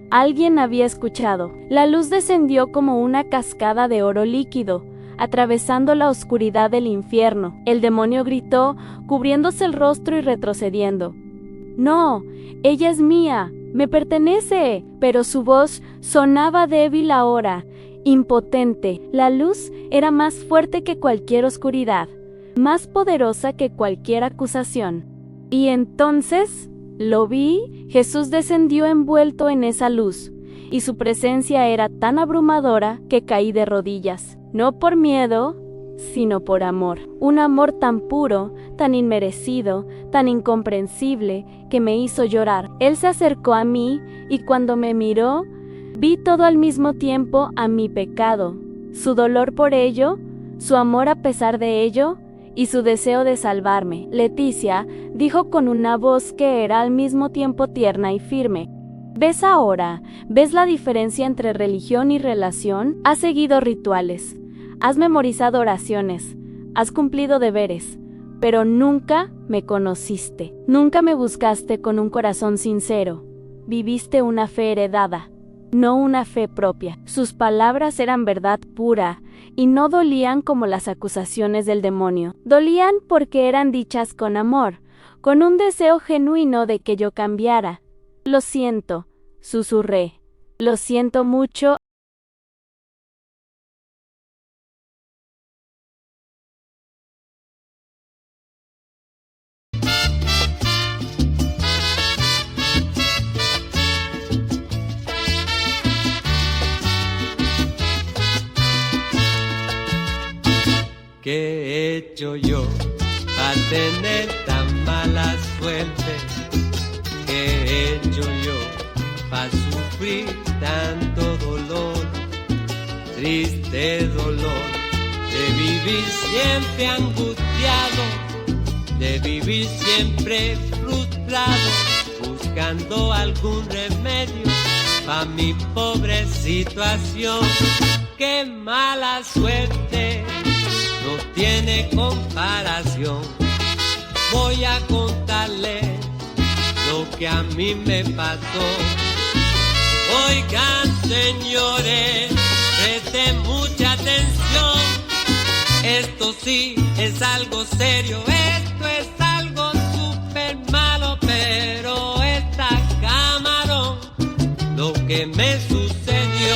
Alguien había escuchado. La luz descendió como una cascada de oro líquido, atravesando la oscuridad del infierno. El demonio gritó, cubriéndose el rostro y retrocediendo. «No, ella es mía, me pertenece». Pero su voz sonaba débil ahora, impotente. La luz era más fuerte que cualquier oscuridad, más poderosa que cualquier acusación. Y entonces lo vi. Jesús descendió envuelto en esa luz, y su presencia era tan abrumadora que caí de rodillas, no por miedo, sino por amor. Un amor tan puro, tan inmerecido, tan incomprensible, que me hizo llorar. Él se acercó a mí, y cuando me miró, vi todo al mismo tiempo a mi pecado, su dolor por ello, su amor a pesar de ello, y su deseo de salvarme. Leticia dijo con una voz que era al mismo tiempo tierna y firme: ¿Ves ahora? ¿Ves la diferencia entre religión y relación? Has seguido rituales, has memorizado oraciones, has cumplido deberes, pero nunca me conociste. Nunca me buscaste con un corazón sincero. Viviste una fe heredada, no una fe propia. Sus palabras eran verdad pura, y no dolían como las acusaciones del demonio. Dolían porque eran dichas con amor, con un deseo genuino de que yo cambiara. Lo siento, susurré. Lo siento mucho. ¿Qué he hecho yo para tener tan mala suerte? ¿Qué he hecho yo para sufrir tanto dolor? Triste dolor de vivir siempre angustiado, de vivir siempre frustrado, buscando algún remedio para mi pobre situación. ¡Qué mala suerte! No tiene comparación. Voy a contarle lo que a mí me pasó. Oigan, señores, presten mucha atención. Esto sí es algo serio, esto es algo súper malo, pero está camarón lo que me sucedió.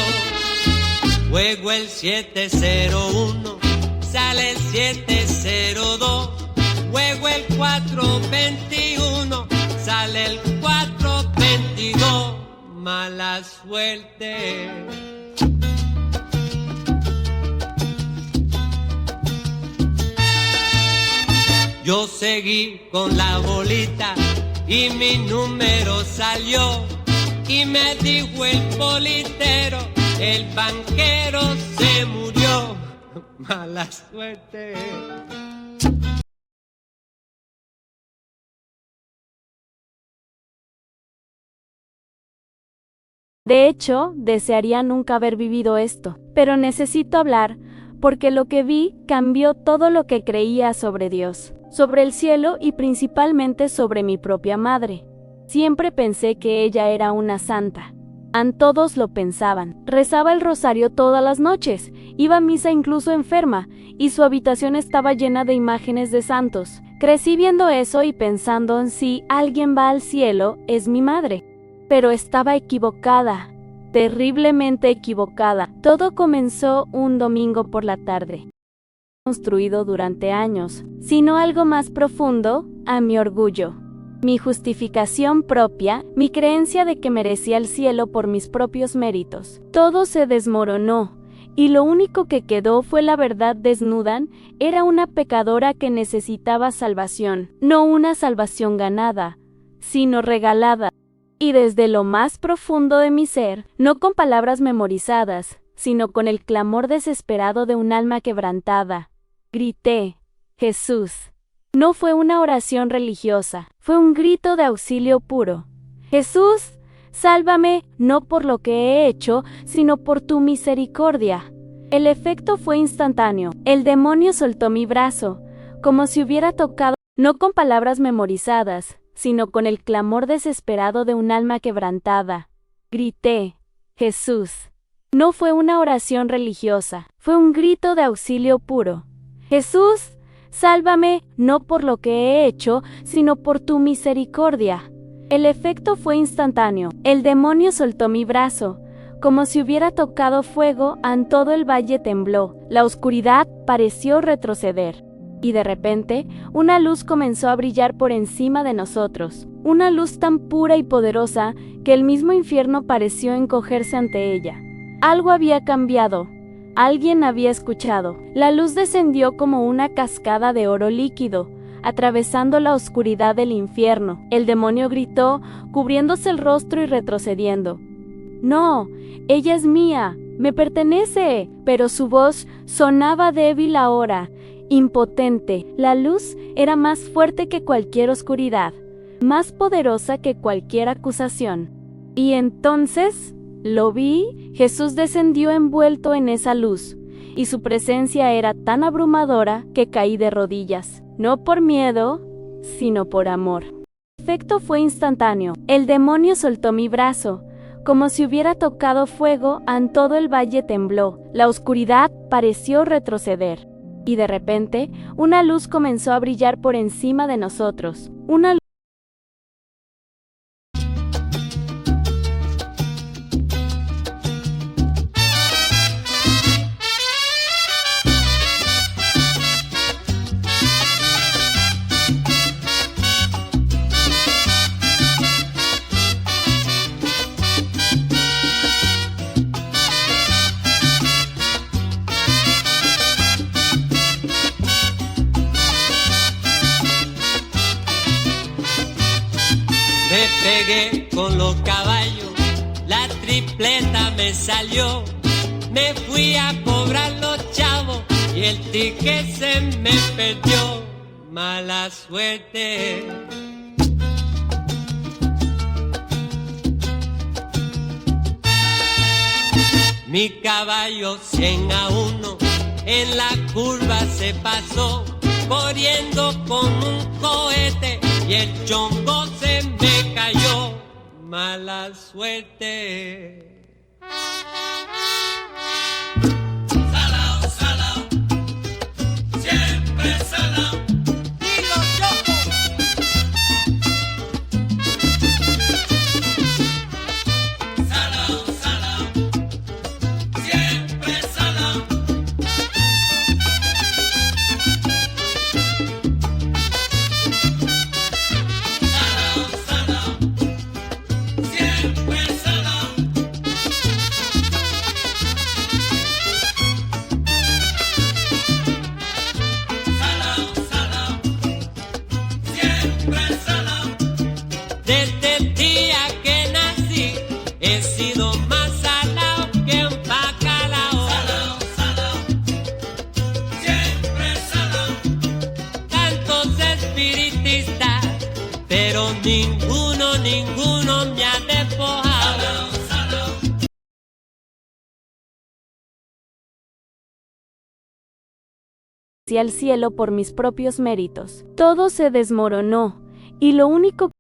Juego el 701, sale el 702, juego el 421, sale el 422, mala suerte. Yo seguí con la bolita y mi número salió, y me dijo el politero, el banquero se murió. Mala suerte. De hecho, desearía nunca haber vivido esto, pero necesito hablar, porque lo que vi cambió todo lo que creía sobre Dios, sobre el cielo y principalmente sobre mi propia madre. Siempre pensé que ella era una santa. Todos lo pensaban. Rezaba el rosario todas las noches, iba a misa incluso enferma, y su habitación estaba llena de imágenes de santos. Crecí viendo eso y pensando en si alguien va al cielo, es mi madre. Pero estaba equivocada, terriblemente equivocada. Todo comenzó un domingo por la tarde. Construido durante años, sino algo más profundo, a mi orgullo. Mi justificación propia, mi creencia de que merecía el cielo por mis propios méritos. Todo se desmoronó, y lo único que quedó fue la verdad desnuda. Era una pecadora que necesitaba salvación, no una salvación ganada, sino regalada. Y desde lo más profundo de mi ser, no con palabras memorizadas, sino con el clamor desesperado de un alma quebrantada, grité: Jesús. No fue una oración religiosa, fue un grito de auxilio puro. Jesús, sálvame, no por lo que he hecho, sino por tu misericordia. El efecto fue instantáneo. El demonio soltó mi brazo, como si hubiera tocado, no con palabras memorizadas, sino con el clamor desesperado de un alma quebrantada. Grité, Jesús. No fue una oración religiosa, fue un grito de auxilio puro. Jesús, sálvame, no por lo que he hecho, sino por tu misericordia. El efecto fue instantáneo. El demonio soltó mi brazo. Como si hubiera tocado fuego, todo el valle tembló. La oscuridad pareció retroceder. Y de repente, una luz comenzó a brillar por encima de nosotros. Una luz tan pura y poderosa que el mismo infierno pareció encogerse ante ella. Algo había cambiado. Alguien había escuchado. La luz descendió como una cascada de oro líquido, atravesando la oscuridad del infierno. El demonio gritó, cubriéndose el rostro y retrocediendo. «No, ella es mía, me pertenece». Pero su voz sonaba débil ahora, impotente. La luz era más fuerte que cualquier oscuridad, más poderosa que cualquier acusación. Y entonces lo vi, Jesús descendió envuelto en esa luz, y su presencia era tan abrumadora que caí de rodillas, no por miedo, sino por amor. El efecto fue instantáneo. El demonio soltó mi brazo. Como si hubiera tocado fuego, todo el valle tembló. La oscuridad pareció retroceder. Y de repente, una luz comenzó a brillar por encima de nosotros. Una luz Me pegué con los caballos, la tripleta me salió. Me fui a cobrar los chavos y el ticket se me perdió. Mala suerte. Mi caballo 100-1 en la curva se pasó, corriendo con un cohete y el chongo se me cayó. Mala suerte. Salao, salao, siempre salao. Y los chocos. Salao, salao, siempre salao. Desde el día que nací he sido más salao que un bacalao. Salao, salao, siempre salao. Tantos espiritistas, pero ninguno me ha despojado. Salao, salao. Hacia el cielo por mis propios méritos. Todo se desmoronó, y lo único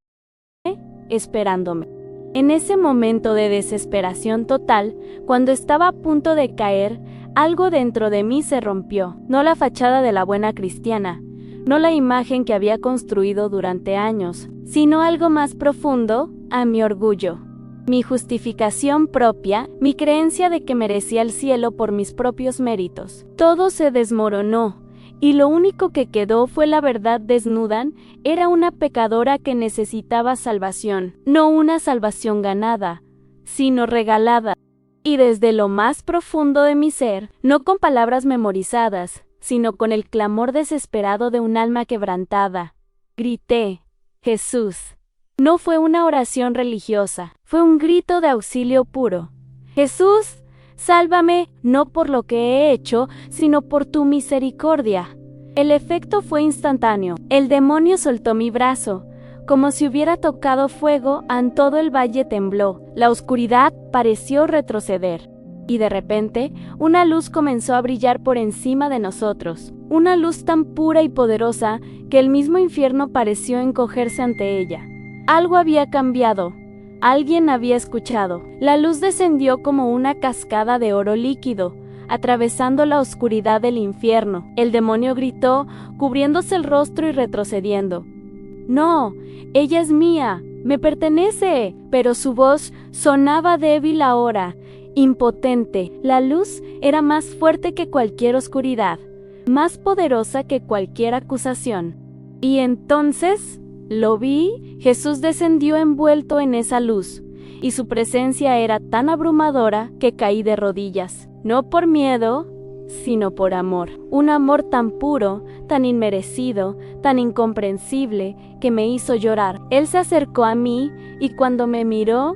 que esperándome. En ese momento de desesperación total, cuando estaba a punto de caer, algo dentro de mí se rompió. No la fachada de la buena cristiana, no la imagen que había construido durante años, sino algo más profundo, a mi orgullo. Mi justificación propia, mi creencia de que merecía el cielo por mis propios méritos. Todo se desmoronó. Y lo único que quedó fue la verdad desnuda. Era una pecadora que necesitaba salvación, no una salvación ganada, sino regalada. Y desde lo más profundo de mi ser, no con palabras memorizadas, sino con el clamor desesperado de un alma quebrantada, grité, Jesús. No fue una oración religiosa, fue un grito de auxilio puro. Jesús, sálvame, no por lo que he hecho, sino por tu misericordia. El efecto fue instantáneo. El demonio soltó mi brazo. Como si hubiera tocado fuego, todo el valle tembló. La oscuridad pareció retroceder. Y de repente, una luz comenzó a brillar por encima de nosotros. Una luz tan pura y poderosa que el mismo infierno pareció encogerse ante ella. Algo había cambiado. Alguien había escuchado. La luz descendió como una cascada de oro líquido, atravesando la oscuridad del infierno. El demonio gritó, cubriéndose el rostro y retrocediendo. «No, ella es mía, me pertenece». Pero su voz sonaba débil ahora, impotente. La luz era más fuerte que cualquier oscuridad, más poderosa que cualquier acusación. Y entonces lo vi. Jesús descendió envuelto en esa luz, y su presencia era tan abrumadora que caí de rodillas, no por miedo, sino por amor. Un amor tan puro, tan inmerecido, tan incomprensible, que me hizo llorar. Él se acercó a mí, y cuando me miró,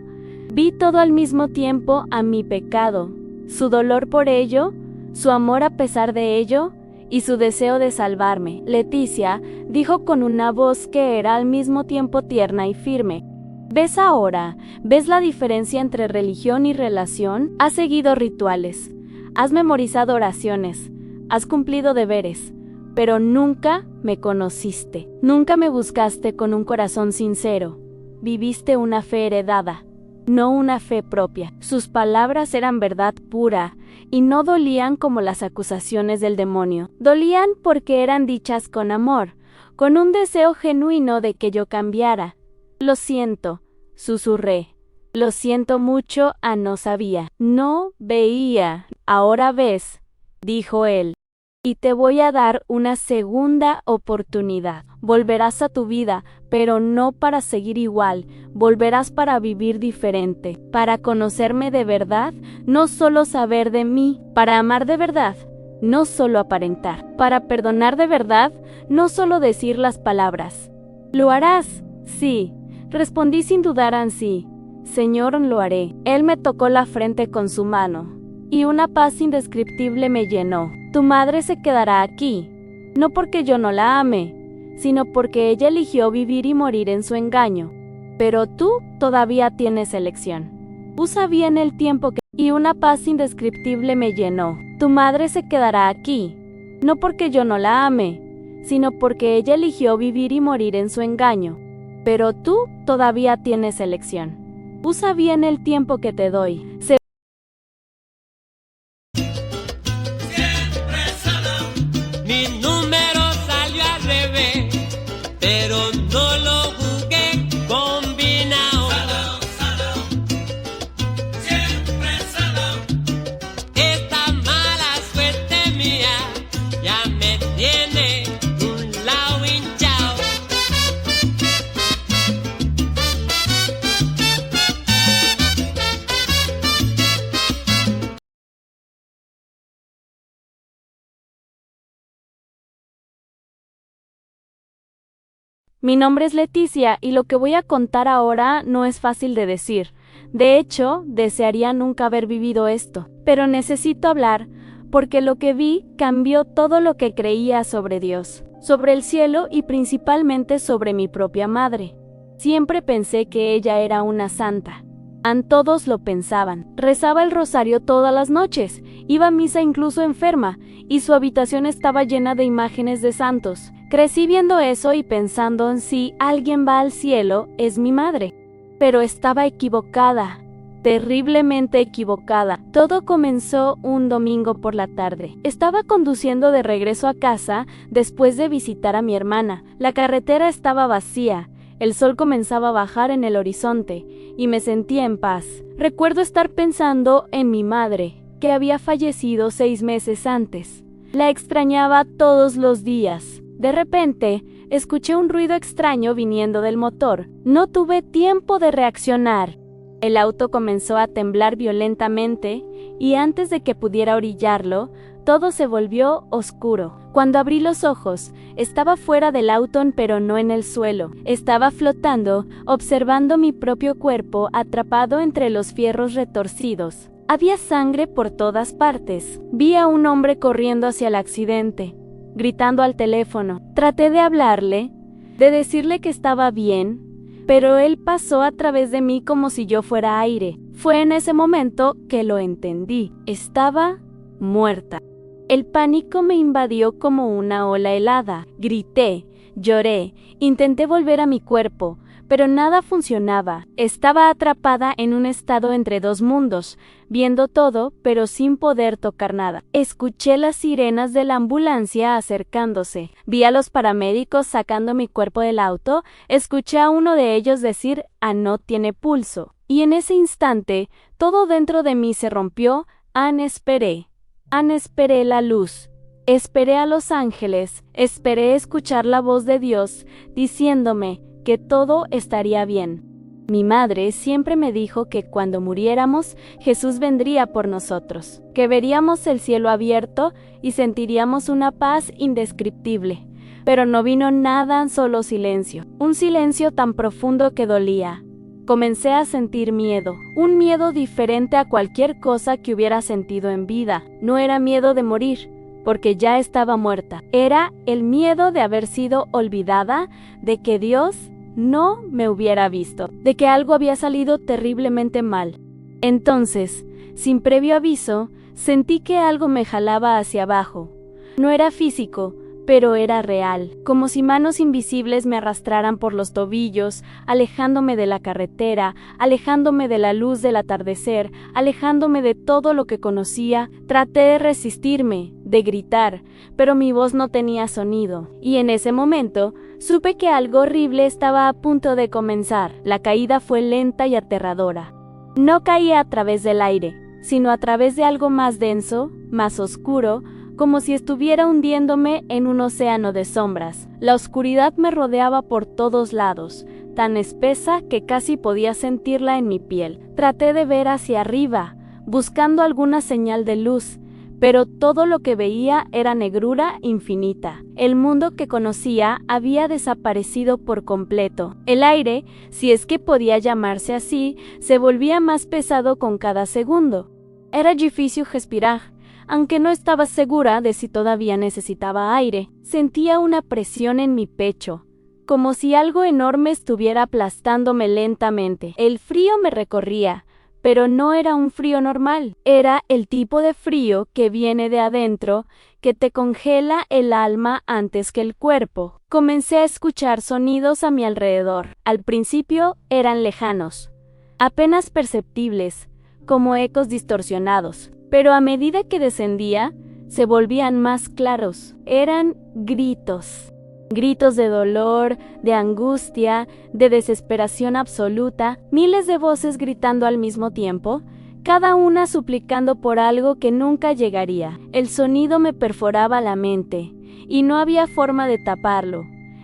vi todo al mismo tiempo a mi pecado, su dolor por ello, su amor a pesar de ello, y su deseo de salvarme. Leticia dijo con una voz que era al mismo tiempo tierna y firme: ¿Ves ahora? ¿Ves la diferencia entre religión y relación? Has seguido rituales, has memorizado oraciones, has cumplido deberes, pero nunca me conociste. Nunca me buscaste con un corazón sincero. Viviste una fe heredada, no una fe propia. Sus palabras eran verdad pura y no dolían como las acusaciones del demonio. Dolían porque eran dichas con amor, con un deseo genuino de que yo cambiara. Lo siento, susurré. Lo siento mucho, no sabía. No veía. Ahora ves, dijo él. Y te voy a dar una segunda oportunidad. Volverás a tu vida, pero no para seguir igual. Volverás para vivir diferente, para conocerme de verdad, no solo saber de mí, para amar de verdad, no solo aparentar, para perdonar de verdad, no solo decir las palabras. ¿Lo harás? Sí, respondí sin dudar ansí. Señor, lo haré. Él me tocó la frente con su mano, y una paz indescriptible me llenó. Tu madre se quedará aquí, no porque yo no la ame, sino porque ella eligió vivir y morir en su engaño. Pero tú todavía tienes elección. Usa bien el tiempo que... Y una paz indescriptible me llenó. Tu madre se quedará aquí, no porque yo no la ame, sino porque ella eligió vivir y morir en su engaño. Pero tú todavía tienes elección. Usa bien el tiempo que te doy. Mi número salió al revés, pero no lo jugué combinado. Siempre salado. Esta mala suerte mía ya me tiene un lado hinchado. Mi nombre es Leticia y lo que voy a contar ahora no es fácil de decir. De hecho, desearía nunca haber vivido esto. Pero necesito hablar porque lo que vi cambió todo lo que creía sobre Dios, sobre el cielo y principalmente sobre mi propia madre. Siempre pensé que ella era una santa. Todos lo pensaban. Rezaba el rosario todas las noches, iba a misa incluso enferma, y su habitación estaba llena de imágenes de santos. Crecí viendo eso y pensando en si alguien va al cielo, es mi madre. Pero estaba equivocada, terriblemente equivocada. Todo comenzó un domingo por la tarde. Estaba conduciendo de regreso a casa después de visitar a mi hermana. La carretera estaba vacía. El sol comenzaba a bajar en el horizonte y me sentía en paz. Recuerdo estar pensando en mi madre, que había fallecido 6 meses antes. La extrañaba todos los días. De repente, escuché un ruido extraño viniendo del motor. No tuve tiempo de reaccionar. El auto comenzó a temblar violentamente y antes de que pudiera orillarlo, todo se volvió oscuro. Cuando abrí los ojos, estaba fuera del auto pero no en el suelo. Estaba flotando, observando mi propio cuerpo atrapado entre los fierros retorcidos. Había sangre por todas partes. Vi a un hombre corriendo hacia el accidente, gritando al teléfono. Traté de hablarle, de decirle que estaba bien, pero él pasó a través de mí como si yo fuera aire. Fue en ese momento que lo entendí. Estaba muerta. El pánico me invadió como una ola helada. Grité, lloré, intenté volver a mi cuerpo, pero nada funcionaba. Estaba atrapada en un estado entre dos mundos, viendo todo, pero sin poder tocar nada. Escuché las sirenas de la ambulancia acercándose. Vi a los paramédicos sacando mi cuerpo del auto. Escuché a uno de ellos decir: no tiene pulso. Y en ese instante, todo dentro de mí se rompió. Esperé la luz. Esperé a los ángeles, esperé escuchar la voz de Dios diciéndome que todo estaría bien. Mi madre siempre me dijo que cuando muriéramos, Jesús vendría por nosotros, que veríamos el cielo abierto y sentiríamos una paz indescriptible. Pero no vino nada, solo silencio, un silencio tan profundo que dolía. Comencé a sentir miedo, un miedo diferente a cualquier cosa que hubiera sentido en vida. No era miedo de morir, porque ya estaba muerta. Era el miedo de haber sido olvidada, de que Dios no me hubiera visto, de que algo había salido terriblemente mal. Entonces, sin previo aviso, sentí que algo me jalaba hacia abajo. No era físico, pero era real, como si manos invisibles me arrastraran por los tobillos, alejándome de la carretera, alejándome de la luz del atardecer, alejándome de todo lo que conocía. Traté de resistirme, de gritar, pero mi voz no tenía sonido, y en ese momento supe que algo horrible estaba a punto de comenzar. La caída fue lenta y aterradora. No caía a través del aire, sino a través de algo más denso, más oscuro, como si estuviera hundiéndome en un océano de sombras. La oscuridad me rodeaba por todos lados, tan espesa que casi podía sentirla en mi piel. Traté de ver hacia arriba, buscando alguna señal de luz, pero todo lo que veía era negrura infinita. El mundo que conocía había desaparecido por completo. El aire, si es que podía llamarse así, se volvía más pesado con cada segundo. Era difícil respirar. Aunque no estaba segura de si todavía necesitaba aire, sentía una presión en mi pecho, como si algo enorme estuviera aplastándome lentamente. El frío me recorría, pero no era un frío normal. Era el tipo de frío que viene de adentro, que te congela el alma antes que el cuerpo. Comencé a escuchar sonidos a mi alrededor. Al principio eran lejanos, apenas perceptibles, como ecos distorsionados. Pero a medida que descendía, se volvían más claros. Eran gritos. Gritos de dolor, de angustia, de desesperación absoluta. Miles de voces gritando al mismo tiempo, cada una suplicando por algo que nunca llegaría. El sonido me perforaba la mente, y no había forma de taparlo.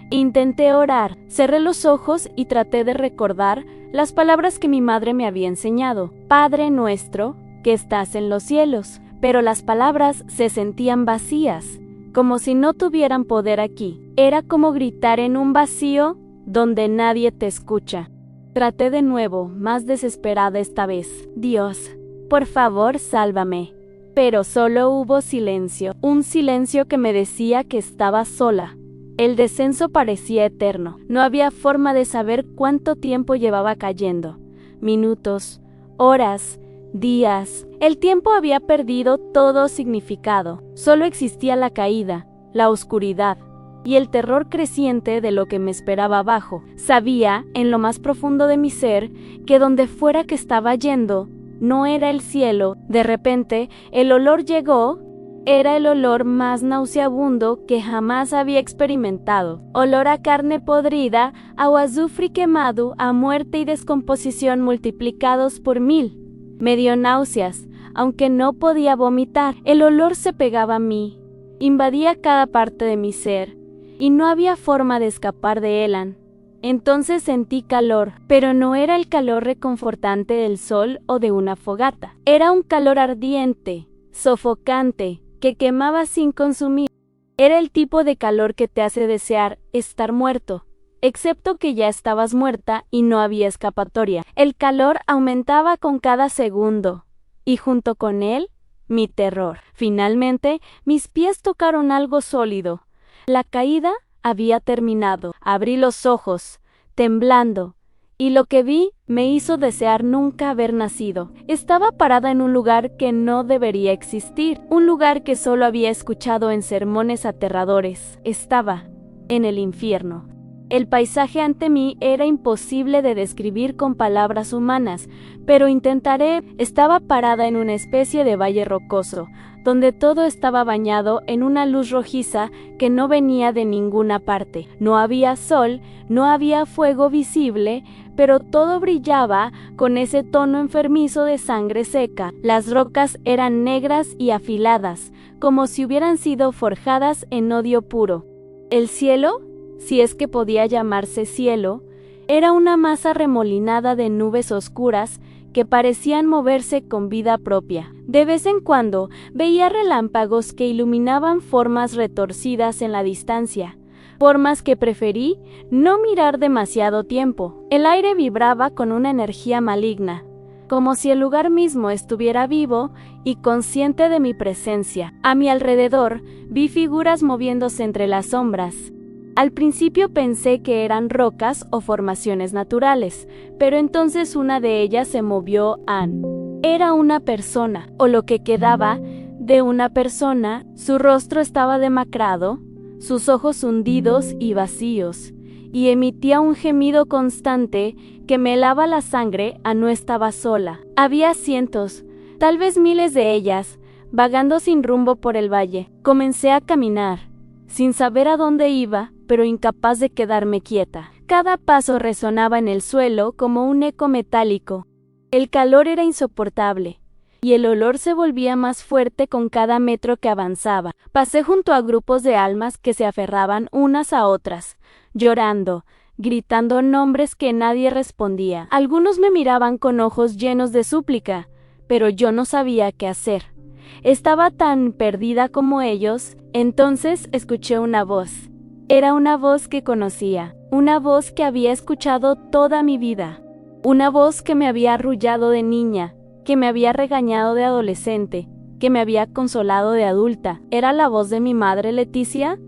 Intenté orar, cerré los ojos y traté de recordar las palabras que mi madre me había enseñado. Padre nuestro, que estás en los cielos, pero las palabras se sentían vacías, como si no tuvieran poder aquí. Era como gritar en un vacío donde nadie te escucha. Traté de nuevo, más desesperada esta vez. Dios, por favor, sálvame. Pero solo hubo silencio, un silencio que me decía que estaba sola. El descenso parecía eterno. No había forma de saber cuánto tiempo llevaba cayendo. Minutos, horas, días. El tiempo había perdido todo significado. Solo existía la caída, la oscuridad y el terror creciente de lo que me esperaba abajo. Sabía, en lo más profundo de mi ser, que donde fuera que estaba yendo, no era el cielo. De repente, el olor llegó. Era el olor más nauseabundo que jamás había experimentado. Olor a carne podrida, a azufre quemado, a muerte y descomposición multiplicados por 1000. Me dio náuseas, aunque no podía vomitar. El olor se pegaba a mí, invadía cada parte de mi ser, y no había forma de escapar de él. Entonces sentí calor, pero no era el calor reconfortante del sol o de una fogata. Era un calor ardiente, sofocante, que quemaba sin consumir. Era el tipo de calor que te hace desear estar muerto, excepto que ya estabas muerta y no había escapatoria. El calor aumentaba con cada segundo, y junto con él, mi terror. Finalmente, mis pies tocaron algo sólido. La caída había terminado. Abrí los ojos, temblando, y lo que vi me hizo desear nunca haber nacido. Estaba parada en un lugar que no debería existir, un lugar que solo había escuchado en sermones aterradores. Estaba en el infierno. El paisaje ante mí era imposible de describir con palabras humanas, pero intentaré. Estaba parada en una especie de valle rocoso, donde todo estaba bañado en una luz rojiza que no venía de ninguna parte. No había sol, no había fuego visible, pero todo brillaba con ese tono enfermizo de sangre seca. Las rocas eran negras y afiladas, como si hubieran sido forjadas en odio puro. El cielo, si es que podía llamarse cielo, era una masa remolinada de nubes oscuras que parecían moverse con vida propia. De vez en cuando veía relámpagos que iluminaban formas retorcidas en la distancia, formas que preferí no mirar demasiado tiempo. El aire vibraba con una energía maligna, como si el lugar mismo estuviera vivo y consciente de mi presencia. A mi alrededor vi figuras moviéndose entre las sombras. Al principio pensé que eran rocas o formaciones naturales, pero entonces una de ellas se movió. Era una persona, o lo que quedaba de una persona. Su rostro estaba demacrado, sus ojos hundidos y vacíos, y emitía un gemido constante que me helaba la sangre. No estaba sola. Había cientos, tal vez miles de ellas, vagando sin rumbo por el valle. Comencé a caminar, sin saber a dónde iba, pero incapaz de quedarme quieta. Cada paso resonaba en el suelo como un eco metálico. El calor era insoportable, y el olor se volvía más fuerte con cada metro que avanzaba. Pasé junto a grupos de almas que se aferraban unas a otras, llorando, gritando nombres que nadie respondía. Algunos me miraban con ojos llenos de súplica, pero yo no sabía qué hacer. Estaba tan perdida como ellos. Entonces escuché una voz. Era una voz que conocía, una voz que había escuchado toda mi vida, una voz que me había arrullado de niña, que me había regañado de adolescente, que me había consolado de adulta. ¿Era la voz de mi madre, Leticia?,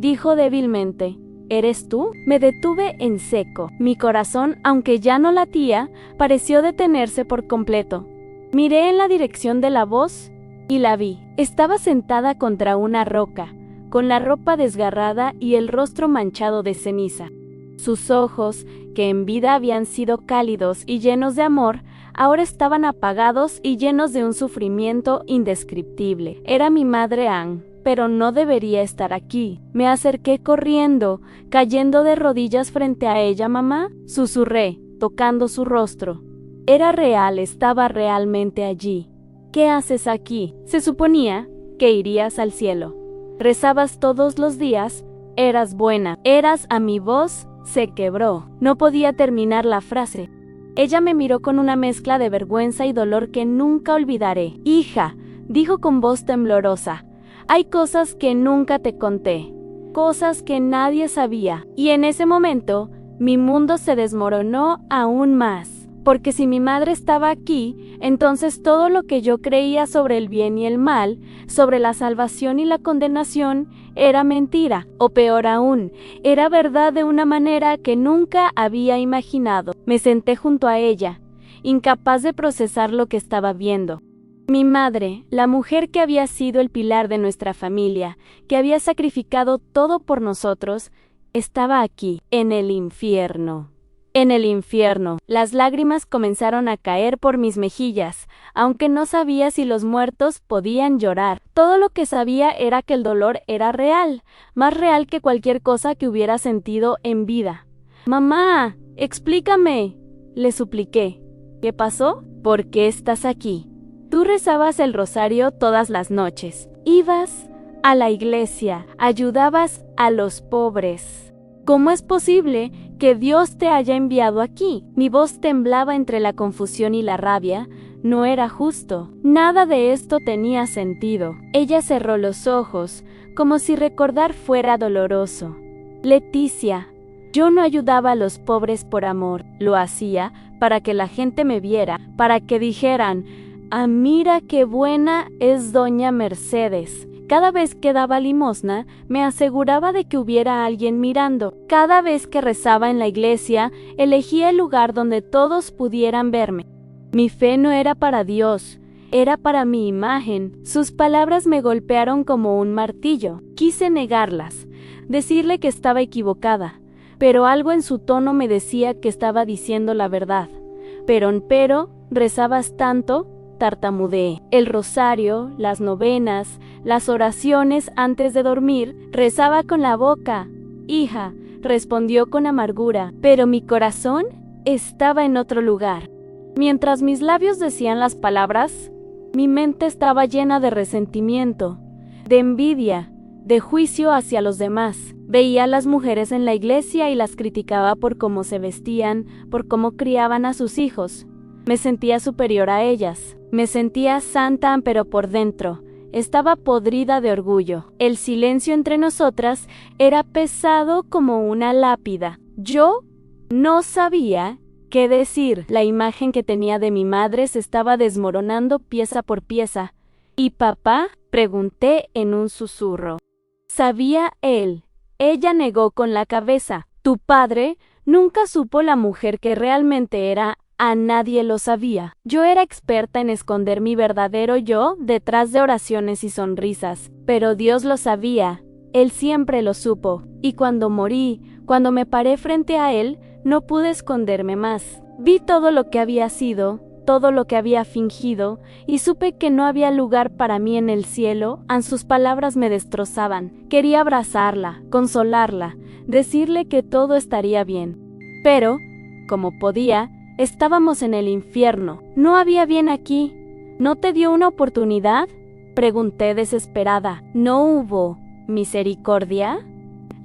dijo débilmente. ¿Eres tú? Me detuve en seco. Mi corazón, aunque ya no latía, pareció detenerse por completo. Miré en la dirección de la voz y la vi. Estaba sentada contra una roca, con la ropa desgarrada y el rostro manchado de ceniza. Sus ojos, que en vida habían sido cálidos y llenos de amor, ahora estaban apagados y llenos de un sufrimiento indescriptible. Era mi madre Anne, pero no debería estar aquí. Me acerqué corriendo, cayendo de rodillas frente a ella. «Mamá», susurré, tocando su rostro. Era real, estaba realmente allí. «¿Qué haces aquí? Se suponía que irías al cielo. Rezabas todos los días, eras buena, eras a mi voz». Se quebró. No podía terminar la frase. Ella me miró con una mezcla de vergüenza y dolor que nunca olvidaré. «Hija», dijo con voz temblorosa, «hay cosas que nunca te conté, cosas que nadie sabía». Y en ese momento, mi mundo se desmoronó aún más. Porque si mi madre estaba aquí, entonces todo lo que yo creía sobre el bien y el mal, sobre la salvación y la condenación, era mentira, o peor aún, era verdad de una manera que nunca había imaginado. Me senté junto a ella, incapaz de procesar lo que estaba viendo. Mi madre, la mujer que había sido el pilar de nuestra familia, que había sacrificado todo por nosotros, estaba aquí, en el infierno. En el infierno. Las lágrimas comenzaron a caer por mis mejillas, aunque no sabía si los muertos podían llorar. Todo lo que sabía era que el dolor era real, más real que cualquier cosa que hubiera sentido en vida. «Mamá, explícame», le supliqué. «¿Qué pasó? ¿Por qué estás aquí? Tú rezabas el rosario todas las noches, ibas a la iglesia, ayudabas a los pobres. ¿Cómo es posible que Dios te haya enviado aquí?» Mi voz temblaba entre la confusión y la rabia. No era justo. Nada de esto tenía sentido. Ella cerró los ojos, como si recordar fuera doloroso. «Leticia, yo no ayudaba a los pobres por amor. Lo hacía para que la gente me viera, para que dijeran: «Ah, mira qué buena es doña Mercedes». Cada vez que daba limosna, me aseguraba de que hubiera alguien mirando. Cada vez que rezaba en la iglesia, elegía el lugar donde todos pudieran verme. Mi fe no era para Dios, era para mi imagen. Sus palabras me golpearon como un martillo. Quise negarlas, decirle que estaba equivocada, pero algo en su tono me decía que estaba diciendo la verdad. Pero, rezabas tanto, tartamudeé. El rosario, las novenas, las oraciones antes de dormir, rezaba con la boca. Hija, respondió con amargura, pero mi corazón estaba en otro lugar. Mientras mis labios decían las palabras, mi mente estaba llena de resentimiento, de envidia, de juicio hacia los demás. Veía a las mujeres en la iglesia y las criticaba por cómo se vestían, por cómo criaban a sus hijos. Me sentía superior a ellas. Me sentía santa, pero por dentro estaba podrida de orgullo. El silencio entre nosotras era pesado como una lápida. Yo no sabía qué decir. La imagen que tenía de mi madre se estaba desmoronando pieza por pieza. ¿Y papá?, pregunté en un susurro. ¿Sabía él? Ella negó con la cabeza. Tu padre nunca supo la mujer que realmente era. A nadie lo sabía. Yo era experta en esconder mi verdadero yo detrás de oraciones y sonrisas, pero Dios lo sabía. Él siempre lo supo. Y cuando morí, cuando me paré frente a él, no pude esconderme más. Vi todo lo que había sido, todo lo que había fingido, y supe que no había lugar para mí en el cielo. Sus palabras me destrozaban. Quería abrazarla, consolarla, decirle que todo estaría bien. Pero, como podía, estábamos en el infierno. ¿No había bien aquí? ¿No te dio una oportunidad?, pregunté desesperada. ¿No hubo misericordia?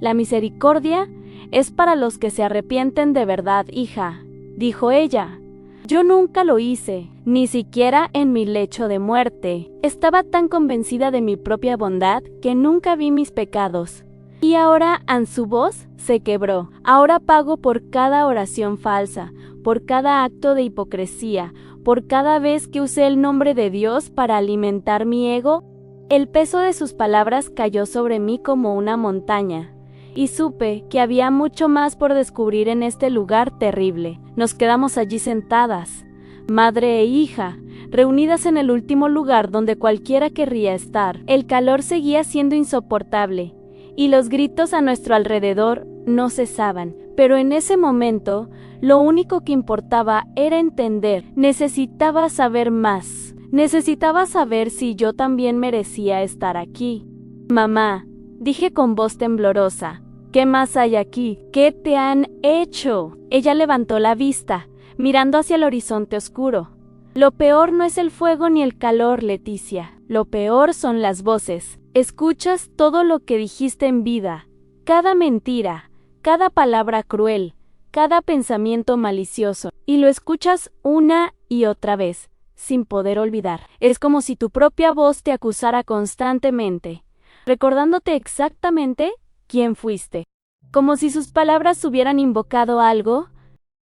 La misericordia es para los que se arrepienten de verdad, hija, dijo ella. Yo nunca lo hice, ni siquiera en mi lecho de muerte. Estaba tan convencida de mi propia bondad que nunca vi mis pecados. Y ahora su voz se quebró. Ahora pago por cada oración falsa, por cada acto de hipocresía, por cada vez que usé el nombre de Dios para alimentar mi ego. El peso de sus palabras cayó sobre mí como una montaña, y supe que había mucho más por descubrir en este lugar terrible. Nos quedamos allí sentadas, madre e hija, reunidas en el último lugar donde cualquiera querría estar. El calor seguía siendo insoportable, y los gritos a nuestro alrededor no cesaban. Pero en ese momento, lo único que importaba era entender. Necesitaba saber más. Necesitaba saber si yo también merecía estar aquí. Mamá, dije con voz temblorosa, ¿qué más hay aquí? ¿Qué te han hecho? Ella levantó la vista, mirando hacia el horizonte oscuro. Lo peor no es el fuego ni el calor, Leticia. Lo peor son las voces. Escuchas todo lo que dijiste en vida. Cada mentira, cada palabra cruel, cada pensamiento malicioso. Y lo escuchas una y otra vez, sin poder olvidar. Es como si tu propia voz te acusara constantemente, recordándote exactamente quién fuiste. Como si sus palabras hubieran invocado algo.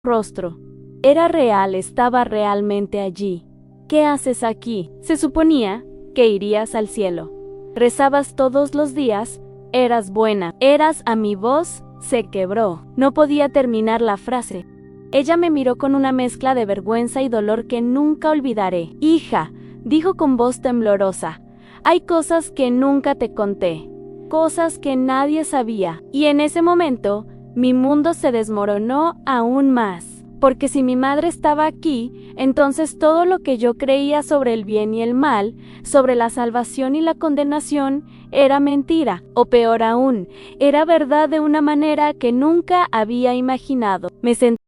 Rostro. Era real, estaba realmente allí. ¿Qué haces aquí? Se suponía que irías al cielo. Rezabas todos los días, eras buena, eras a mi voz, se quebró. No podía terminar la frase. Ella me miró con una mezcla de vergüenza y dolor que nunca olvidaré. Hija, dijo con voz temblorosa, hay cosas que nunca te conté, cosas que nadie sabía. Y en ese momento, mi mundo se desmoronó aún más. Porque si mi madre estaba aquí, entonces todo lo que yo creía sobre el bien y el mal, sobre la salvación y la condenación, era mentira, o peor aún, era verdad de una manera que nunca había imaginado. Me sentí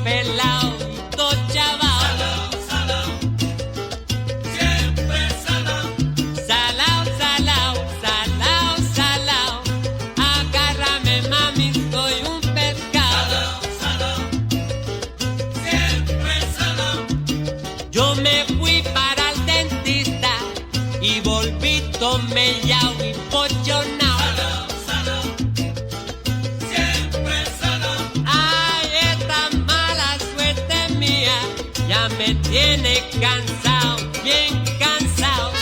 pelao, todo chaval. Siempre salao. Salao, salao, salao, salao. Agárrame, mami, soy un pescado. Salao, siempre salao. Yo me fui para el dentista y volví tomellao y pochonao. ya me tiene cansado, bien cansado.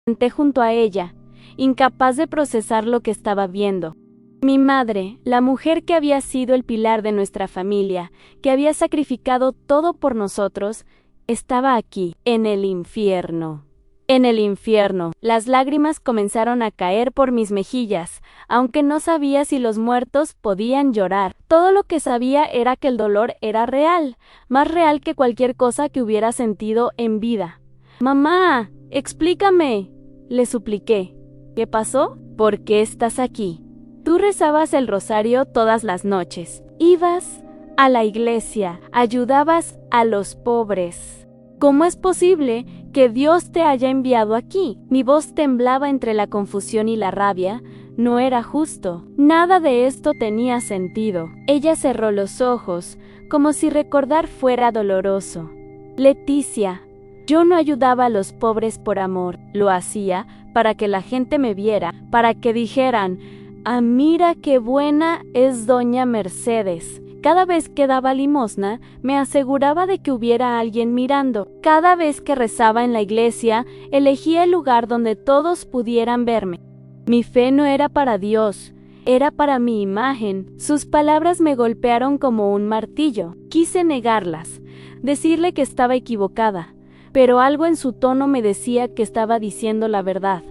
Senté junto a ella, incapaz de procesar lo que estaba viendo. Mi madre, la mujer que había sido el pilar de nuestra familia, que había sacrificado todo por nosotros, estaba aquí, en el infierno. En el infierno, las lágrimas comenzaron a caer por mis mejillas, aunque no sabía si los muertos podían llorar. Todo lo que sabía era que el dolor era real, más real que cualquier cosa que hubiera sentido en vida. «Mamá, explícame», le supliqué. «¿Qué pasó? ¿Por qué estás aquí? Tú rezabas el rosario todas las noches, ibas a la iglesia, ayudabas a los pobres. ¿Cómo es posible que Dios te haya enviado aquí?» Mi voz temblaba entre la confusión y la rabia. No era justo. Nada de esto tenía sentido. Ella cerró los ojos, como si recordar fuera doloroso. «Leticia, yo no ayudaba a los pobres por amor. Lo hacía para que la gente me viera, para que dijeran: «Ah, mira qué buena es doña Mercedes». Cada vez que daba limosna, me aseguraba de que hubiera alguien mirando. Cada vez que rezaba en la iglesia, elegía el lugar donde todos pudieran verme. Mi fe no era para Dios, era para mi imagen. Sus palabras me golpearon como un martillo. Quise negarlas, decirle que estaba equivocada, pero algo en su tono me decía que estaba diciendo la verdad.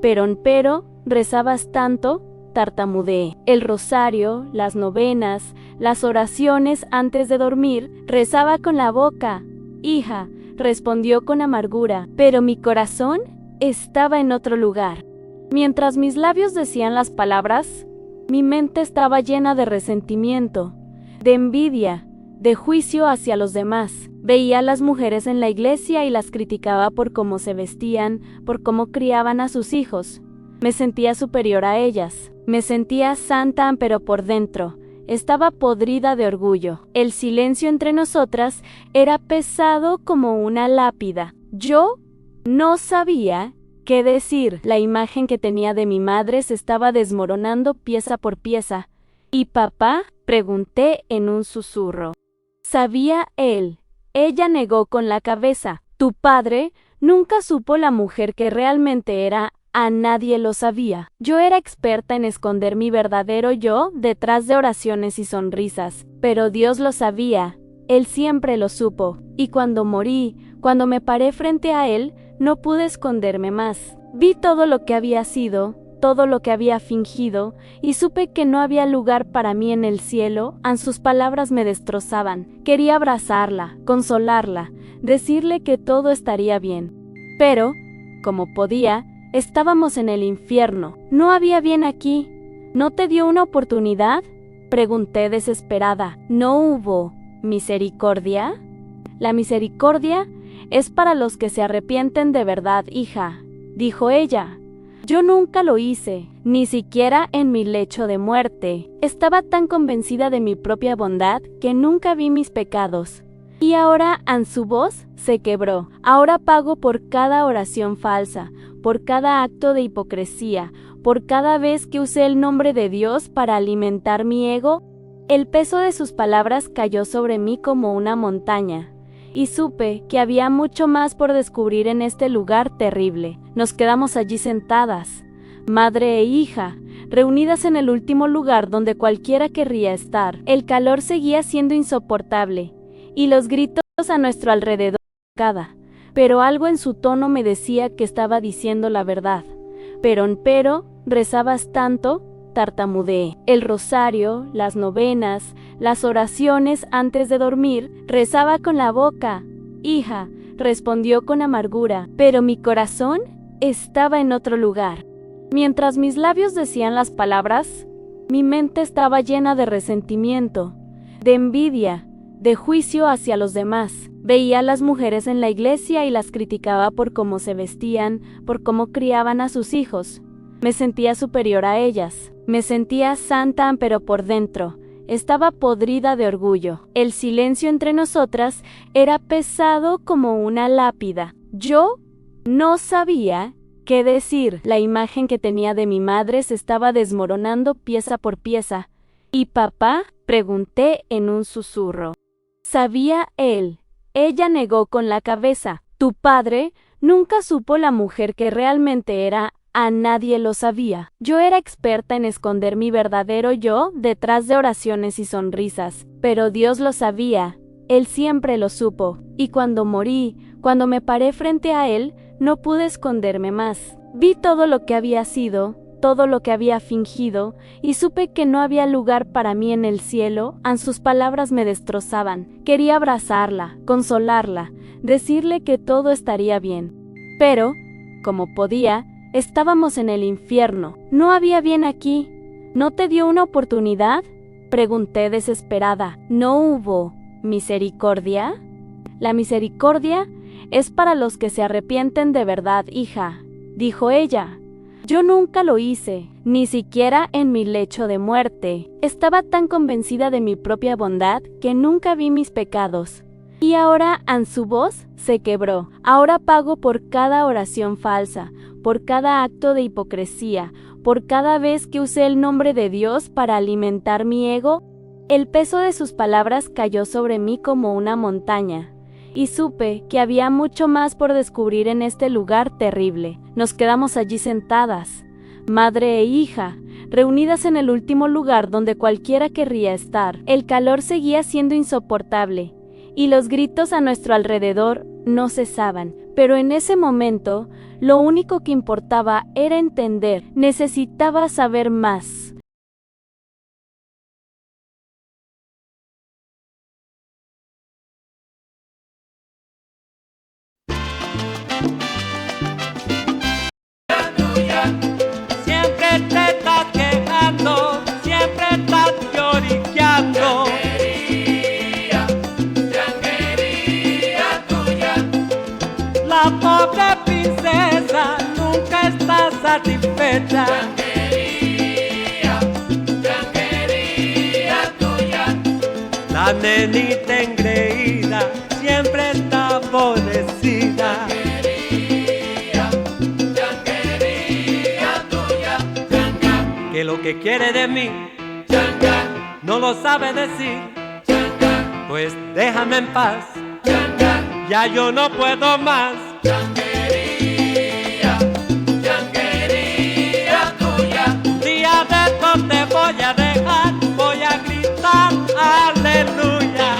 Pero, rezabas tanto, tartamudeé. El rosario, las novenas, las oraciones antes de dormir, rezaba con la boca. «Hija», respondió con amargura, pero mi corazón estaba en otro lugar. Mientras mis labios decían las palabras, mi mente estaba llena de resentimiento, de envidia, de juicio hacia los demás. Veía a las mujeres en la iglesia y las criticaba por cómo se vestían, por cómo criaban a sus hijos. Me sentía superior a ellas. Me sentía santa, pero por dentro estaba podrida de orgullo. El silencio entre nosotras era pesado como una lápida. Yo no sabía qué decir. La imagen que tenía de mi madre se estaba desmoronando pieza por pieza. ¿Y papá?, pregunté en un susurro. ¿Sabía él? Ella negó con la cabeza. Tu padre nunca supo la mujer que realmente era. A nadie lo sabía. Yo era experta en esconder mi verdadero yo detrás de oraciones y sonrisas, pero Dios lo sabía. Él siempre lo supo. Y cuando morí, cuando me paré frente a él, no pude esconderme más. Vi todo lo que había sido, todo lo que había fingido, y supe que no había lugar para mí en el cielo. Sus palabras me destrozaban. Quería abrazarla, consolarla, decirle que todo estaría bien. Pero, como podía, estábamos en el infierno. No había bien aquí. ¿No te dio una oportunidad?, pregunté desesperada. ¿No hubo misericordia? La misericordia es para los que se arrepienten de verdad, hija, dijo ella. Yo nunca lo hice, ni siquiera en mi lecho de muerte. Estaba tan convencida de mi propia bondad que nunca vi mis pecados. Y ahora su voz se quebró. Ahora pago por cada oración falsa, por cada acto de hipocresía, por cada vez que usé el nombre de Dios para alimentar mi ego. El peso de sus palabras cayó sobre mí como una montaña, y supe que había mucho más por descubrir en este lugar terrible. Nos quedamos allí sentadas, madre e hija, reunidas en el último lugar donde cualquiera querría estar. El calor seguía siendo insoportable, y los gritos a nuestro alrededor, pero algo en su tono me decía que estaba diciendo la verdad. Pero, rezabas tanto, tartamudeé. El rosario, las novenas, las oraciones antes de dormir, rezaba con la boca. Hija, respondió con amargura, pero mi corazón estaba en otro lugar. Mientras mis labios decían las palabras, mi mente estaba llena de resentimiento, de envidia, de juicio hacia los demás. Veía a las mujeres en la iglesia y las criticaba por cómo se vestían, por cómo criaban a sus hijos. Me sentía superior a ellas. Me sentía santa, pero por dentro estaba podrida de orgullo. El silencio entre nosotras era pesado como una lápida. Yo no sabía qué decir. La imagen que tenía de mi madre se estaba desmoronando pieza por pieza. ¿Y papá?, pregunté en un susurro. Sabía él. Ella negó con la cabeza. Tu padre nunca supo la mujer que realmente era. A nadie lo sabía. Yo era experta en esconder mi verdadero yo detrás de oraciones y sonrisas, pero Dios lo sabía. Él siempre lo supo. Y cuando morí, cuando me paré frente a él, no pude esconderme más. Vi todo lo que había sido, todo lo que había fingido, y supe que no había lugar para mí en el cielo. Sus palabras me destrozaban. Quería abrazarla, consolarla, decirle que todo estaría bien. Pero, como podía, estábamos en el infierno. No había bien aquí. ¿No te dio una oportunidad?, pregunté desesperada. ¿No hubo misericordia? La misericordia es para los que se arrepienten de verdad, hija, dijo ella. Yo nunca lo hice, ni siquiera en mi lecho de muerte. Estaba tan convencida de mi propia bondad que nunca vi mis pecados. Y ahora su voz se quebró. Ahora pago por cada oración falsa, por cada acto de hipocresía, por cada vez que usé el nombre de Dios para alimentar mi ego. El peso de sus palabras cayó sobre mí como una montaña, y supe que había mucho más por descubrir en este lugar terrible. Nos quedamos allí sentadas, madre e hija, reunidas en el último lugar donde cualquiera querría estar. El calor seguía siendo insoportable, y los gritos a nuestro alrededor no cesaban. Pero en ese momento, lo único que importaba era entender. Necesitaba saber más. Siempre te estás quejando, siempre estás lloriqueando. La pobre princesa nunca está satisfecha. La nenita engreída siempre está aborrecida. Que lo que quiere de mí no lo sabe decir. Pues déjame en paz, ya yo no puedo más. Un día de estos te voy a dejar, voy a gritar aleluya.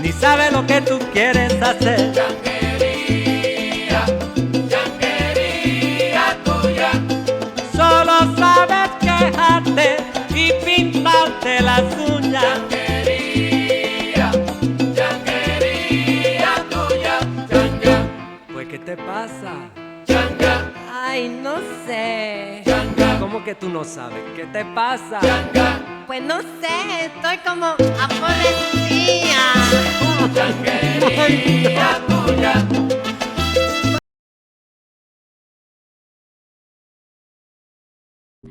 Ni sabe lo que tú quieres hacer. Changuería, changuería tuya. Solo sabes quejarte y pintarte las uñas. Changuería, changuería tuya. Changa. Pues ¿qué te pasa? Changa. Ay, no sé. Changa. ¿Cómo que tú no sabes? ¿Qué te pasa? Changa. Pues no sé, estoy como aborrecida. Changuería tuya.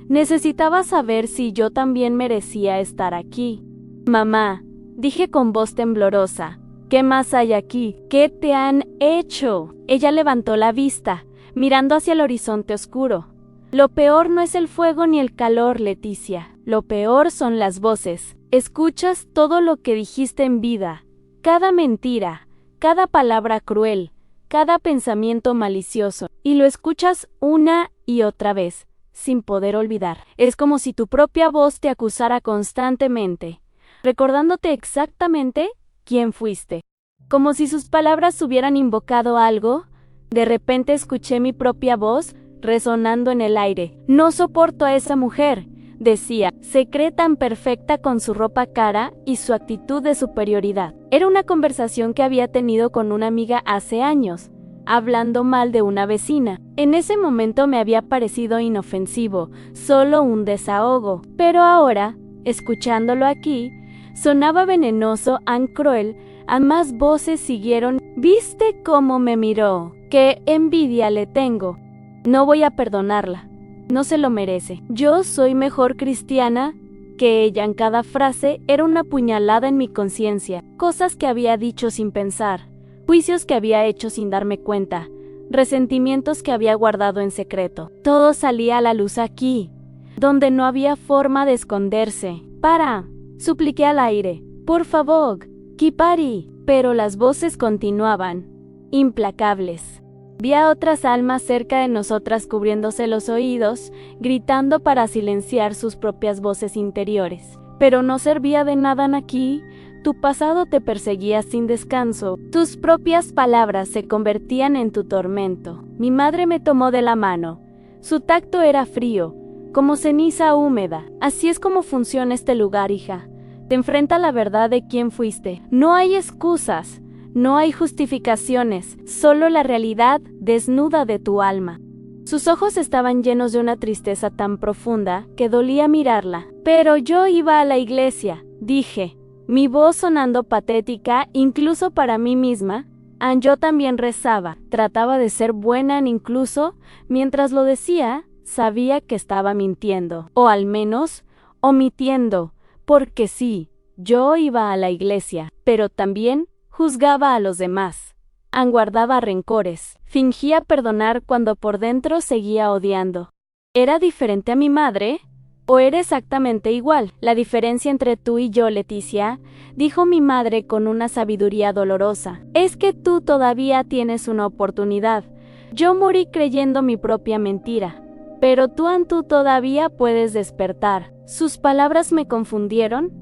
Necesitaba saber si yo también merecía estar aquí. Mamá, dije con voz temblorosa, ¿qué más hay aquí? ¿Qué te han hecho? Ella levantó la vista, mirando hacia el horizonte oscuro. Lo peor no es el fuego ni el calor, Leticia. Lo peor son las voces. Escuchas todo lo que dijiste en vida. Cada mentira, cada palabra cruel, cada pensamiento malicioso. Y lo escuchas una y otra vez, sin poder olvidar. Es como si tu propia voz te acusara constantemente, recordándote exactamente quién fuiste. Como si sus palabras hubieran invocado algo. De repente escuché mi propia voz resonando en el aire. No soporto a esa mujer. decía, se cree tan perfecta con su ropa cara y su actitud de superioridad. Era una conversación que había tenido con una amiga hace años, hablando mal de una vecina. En ese momento me había parecido inofensivo, solo un desahogo, pero ahora, escuchándolo aquí, sonaba venenoso, cruel. Ambas voces siguieron. ¿Viste cómo me miró? ¡Qué envidia le tengo! No voy a perdonarla. No se lo merece. Yo soy mejor cristiana que ella. En cada frase era una puñalada en mi conciencia. Cosas que había dicho sin pensar. Juicios que había hecho sin darme cuenta. Resentimientos que había guardado en secreto. Todo salía a la luz aquí, donde no había forma de esconderse. ¡Para!, supliqué al aire. Por favor, Kipari. Pero las voces continuaban, implacables. Vi a otras almas cerca de nosotras cubriéndose los oídos, gritando para silenciar sus propias voces interiores. Pero no servía de nada aquí. Tu pasado te perseguía sin descanso. Tus propias palabras se convertían en tu tormento. Mi madre me tomó de la mano. Su tacto era frío, como ceniza húmeda. Así es como funciona este lugar, hija. Te enfrenta a la verdad de quién fuiste. No hay excusas, no hay justificaciones, solo la realidad desnuda de tu alma. Sus ojos estaban llenos de una tristeza tan profunda que dolía mirarla. Pero yo iba a la iglesia, dije, mi voz sonando patética incluso para mí misma. Yo también rezaba, trataba de ser buena, incluso mientras lo decía, sabía que estaba mintiendo, o al menos omitiendo. Porque sí, yo iba a la iglesia, pero también juzgaba a los demás. Guardaba rencores, fingía perdonar cuando por dentro seguía odiando. ¿Era diferente a mi madre? ¿O era exactamente igual? La diferencia entre tú y yo, Leticia, dijo mi madre con una sabiduría dolorosa, es que tú todavía tienes una oportunidad. Yo morí creyendo mi propia mentira. Pero tú todavía puedes despertar. Sus palabras me confundieron.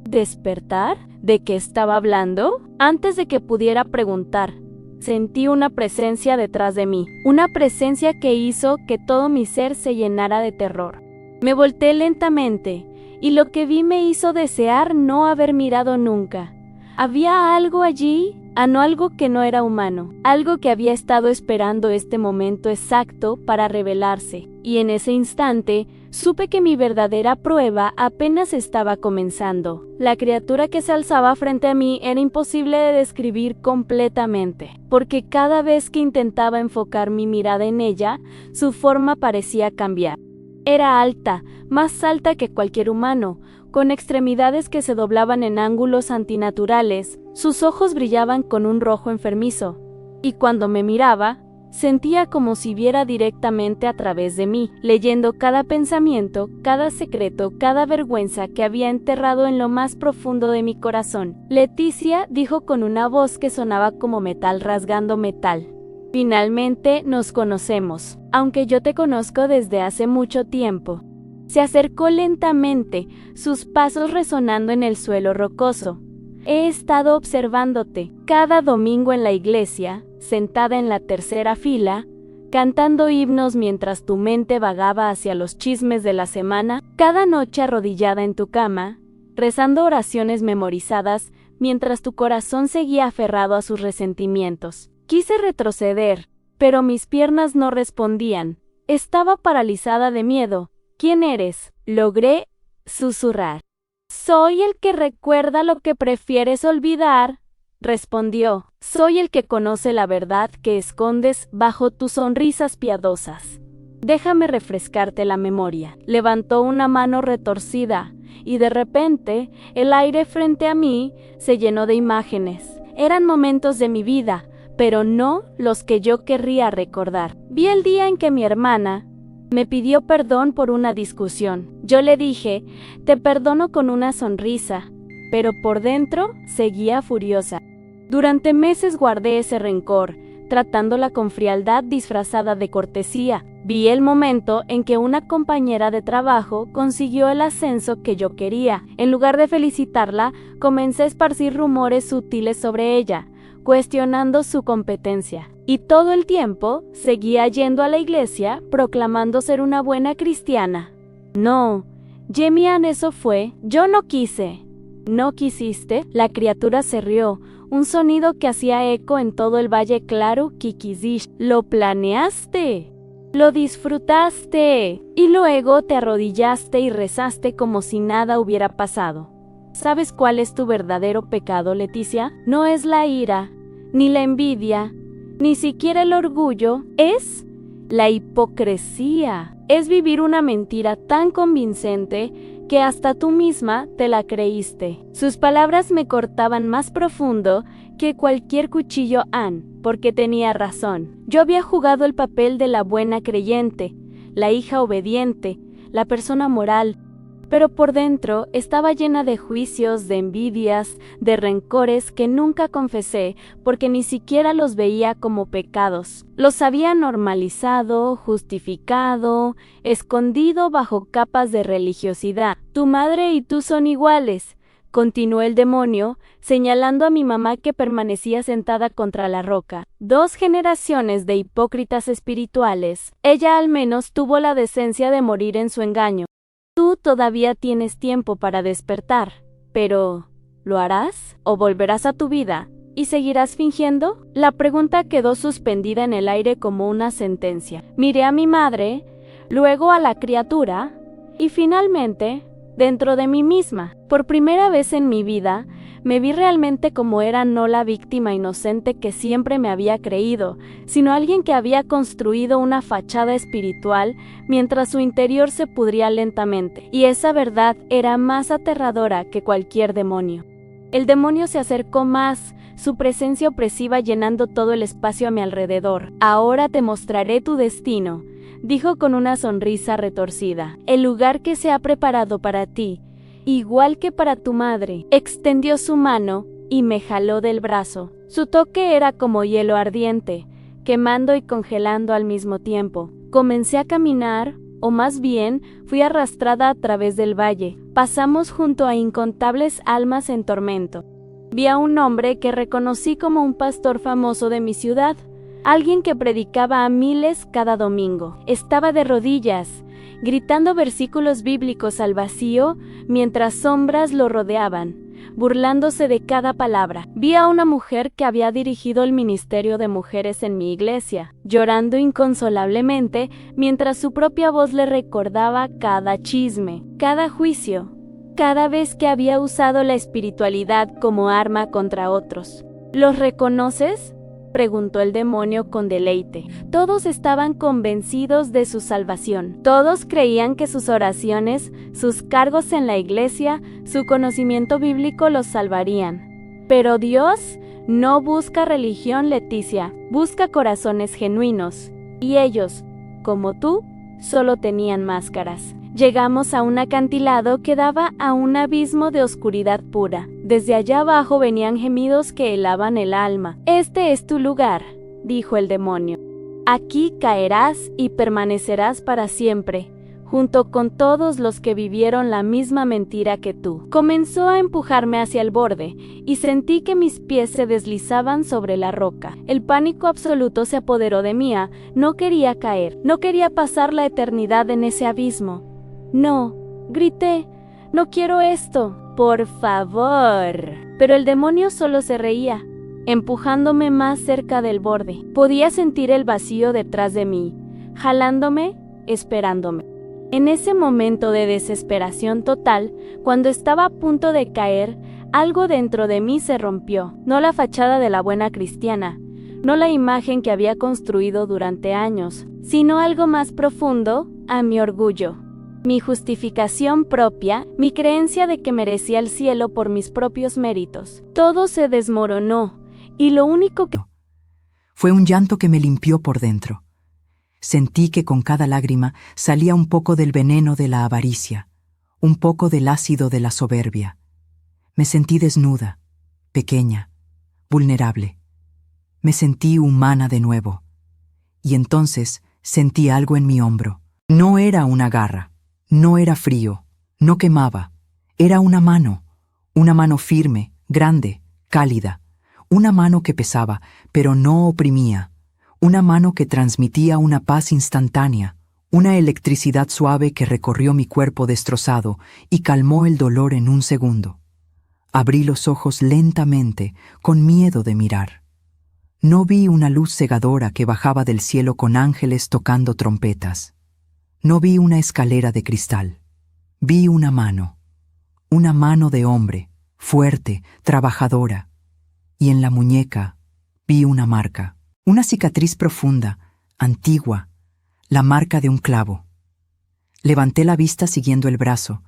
¿Despertar? ¿De qué estaba hablando? Antes de que pudiera preguntar, sentí una presencia detrás de mí, una presencia que hizo que todo mi ser se llenara de terror. Me volteé lentamente, y lo que vi me hizo desear no haber mirado nunca. Había algo allí, no, algo que no era humano, algo que había estado esperando este momento exacto para revelarse, y en ese instante supe que mi verdadera prueba apenas estaba comenzando. La criatura que se alzaba frente a mí era imposible de describir completamente, porque cada vez que intentaba enfocar mi mirada en ella, su forma parecía cambiar. Era alta, más alta que cualquier humano, con extremidades que se doblaban en ángulos antinaturales. Sus ojos brillaban con un rojo enfermizo, y cuando me miraba, sentía como si viera directamente a través de mí, leyendo cada pensamiento, cada secreto, cada vergüenza que había enterrado en lo más profundo de mi corazón. Leticia, dijo con una voz que sonaba como metal rasgando metal. Finalmente nos conocemos, aunque yo te conozco desde hace mucho tiempo. Se acercó lentamente, sus pasos resonando en el suelo rocoso. He estado observándote cada domingo en la iglesia, sentada en la tercera fila, cantando himnos mientras tu mente vagaba hacia los chismes de la semana, cada noche arrodillada en tu cama, rezando oraciones memorizadas mientras tu corazón seguía aferrado a sus resentimientos. Quise retroceder, pero mis piernas no respondían. Estaba paralizada de miedo. ¿Quién eres?, logré susurrar. Soy el que recuerda lo que prefieres olvidar, respondió. Soy el que conoce la verdad que escondes bajo tus sonrisas piadosas. Déjame refrescarte la memoria. Levantó una mano retorcida, y de repente, el aire frente a mí se llenó de imágenes. Eran momentos de mi vida, pero no los que yo querría recordar. Vi el día en que mi hermana me pidió perdón por una discusión. Yo le dije, te perdono con una sonrisa, pero por dentro seguía furiosa. Durante meses guardé ese rencor, tratándola con frialdad disfrazada de cortesía. Vi el momento en que una compañera de trabajo consiguió el ascenso que yo quería. En lugar de felicitarla, comencé a esparcir rumores sutiles sobre ella, cuestionando su competencia. Y todo el tiempo seguía yendo a la iglesia proclamando ser una buena cristiana. No, Jemian, eso fue. Yo no quise. ¿No quisiste? La criatura se rió, un sonido que hacía eco en todo el valle claro. Kikizish. Lo planeaste. Lo disfrutaste. Y luego te arrodillaste y rezaste como si nada hubiera pasado. ¿Sabes cuál es tu verdadero pecado, Leticia? No es la ira, ni la envidia, ni siquiera el orgullo. Es la hipocresía. Es vivir una mentira tan convincente que hasta tú misma te la creíste. Sus palabras me cortaban más profundo que cualquier cuchillo porque tenía razón. Yo había jugado el papel de la buena creyente, la hija obediente, la persona moral, pero por dentro estaba llena de juicios, de envidias, de rencores que nunca confesé porque ni siquiera los veía como pecados. Los había normalizado, justificado, escondido bajo capas de religiosidad. Tu madre y tú son iguales, continuó el demonio, señalando a mi mamá que permanecía sentada contra la roca. 2 generaciones de hipócritas espirituales. Ella al menos tuvo la decencia de morir en su engaño. Tú todavía tienes tiempo para despertar, pero ¿lo harás? ¿O volverás a tu vida y seguirás fingiendo? La pregunta quedó suspendida en el aire como una sentencia. Miré a mi madre, luego a la criatura y finalmente dentro de mí misma. Por primera vez en mi vida, me vi realmente como era, no la víctima inocente que siempre me había creído, sino alguien que había construido una fachada espiritual mientras su interior se pudría lentamente. Y esa verdad era más aterradora que cualquier demonio. El demonio se acercó más, su presencia opresiva llenando todo el espacio a mi alrededor. Ahora te mostraré tu destino, dijo con una sonrisa retorcida. El lugar que se ha preparado para ti, igual que para tu madre. Extendió su mano y me jaló del brazo. Su toque era como hielo ardiente, quemando y congelando al mismo tiempo. Comencé a caminar, o más bien, fui arrastrada a través del valle. Pasamos junto a incontables almas en tormento. Vi a un hombre que reconocí como un pastor famoso de mi ciudad, alguien que predicaba a miles cada domingo. Estaba de rodillas, gritando versículos bíblicos al vacío mientras sombras lo rodeaban, burlándose de cada palabra. Vi a una mujer que había dirigido el ministerio de mujeres en mi iglesia, llorando inconsolablemente mientras su propia voz le recordaba cada chisme, cada juicio, cada vez que había usado la espiritualidad como arma contra otros. ¿Los reconoces?, preguntó el demonio con deleite. Todos estaban convencidos de su salvación. Todos creían que sus oraciones, sus cargos en la iglesia, su conocimiento bíblico los salvarían. Pero Dios no busca religión, Leticia, busca corazones genuinos. Y ellos, como tú, solo tenían máscaras. Llegamos a un acantilado que daba a un abismo de oscuridad pura. Desde allá abajo venían gemidos que helaban el alma. Este es tu lugar, dijo el demonio. Aquí caerás y permanecerás para siempre, junto con todos los que vivieron la misma mentira que tú. Comenzó a empujarme hacia el borde, y sentí que mis pies se deslizaban sobre la roca. El pánico absoluto se apoderó de mí. No quería caer, no quería pasar la eternidad en ese abismo. No, grité, no quiero esto, por favor. Pero el demonio solo se reía, empujándome más cerca del borde. Podía sentir el vacío detrás de mí, jalándome, esperándome. En ese momento de desesperación total, cuando estaba a punto de caer, algo dentro de mí se rompió. No la fachada de la buena cristiana, no la imagen que había construido durante años, sino algo más profundo, a mi orgullo. Mi justificación propia, mi creencia de que merecía el cielo por mis propios méritos. Todo se desmoronó, y lo único que... Fue un llanto que me limpió por dentro. Sentí que con cada lágrima salía un poco del veneno de la avaricia, un poco del ácido de la soberbia. Me sentí desnuda, pequeña, vulnerable. Me sentí humana de nuevo. Y entonces sentí algo en mi hombro. No era una garra. No era frío, no quemaba. Era una mano firme, grande, cálida. Una mano que pesaba, pero no oprimía. Una mano que transmitía una paz instantánea, una electricidad suave que recorrió mi cuerpo destrozado y calmó el dolor en un segundo. Abrí los ojos lentamente, con miedo de mirar. No vi una luz cegadora que bajaba del cielo con ángeles tocando trompetas. No vi una escalera de cristal. Vi una mano de hombre, fuerte, trabajadora. Y en la muñeca vi una marca, una cicatriz profunda, antigua, la marca de un clavo. Levanté la vista siguiendo el brazo,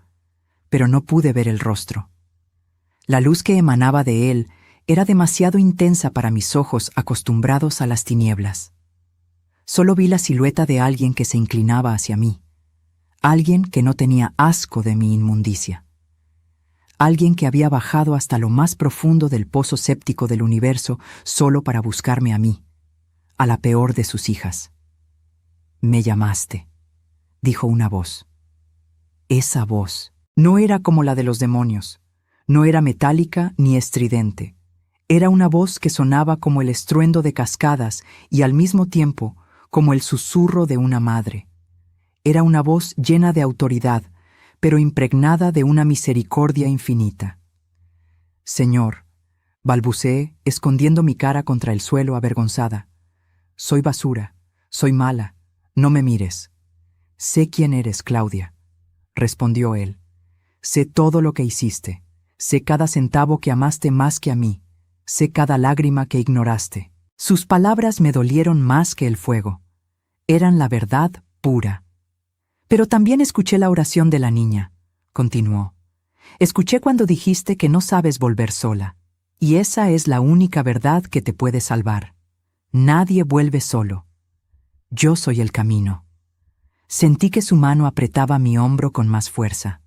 pero no pude ver el rostro. La luz que emanaba de él era demasiado intensa para mis ojos acostumbrados a las tinieblas. Solo vi la silueta de alguien que se inclinaba hacia mí, alguien que no tenía asco de mi inmundicia, alguien que había bajado hasta lo más profundo del pozo séptico del universo solo para buscarme a mí, a la peor de sus hijas. «Me llamaste», dijo una voz. Esa voz no era como la de los demonios, no era metálica ni estridente. Era una voz que sonaba como el estruendo de cascadas y al mismo tiempo como el susurro de una madre. Era una voz llena de autoridad, pero impregnada de una misericordia infinita. «Señor», balbuceé, escondiendo mi cara contra el suelo avergonzada. «Soy basura, soy mala, no me mires». «Sé quién eres, Claudia», respondió él. «Sé todo lo que hiciste, sé cada centavo que amaste más que a mí, sé cada lágrima que ignoraste». Sus palabras me dolieron más que el fuego. Eran la verdad pura. «Pero también escuché la oración de la niña», continuó. «Escuché cuando dijiste que no sabes volver sola, y esa es la única verdad que te puede salvar. Nadie vuelve solo. Yo soy el camino». Sentí que su mano apretaba mi hombro con más fuerza.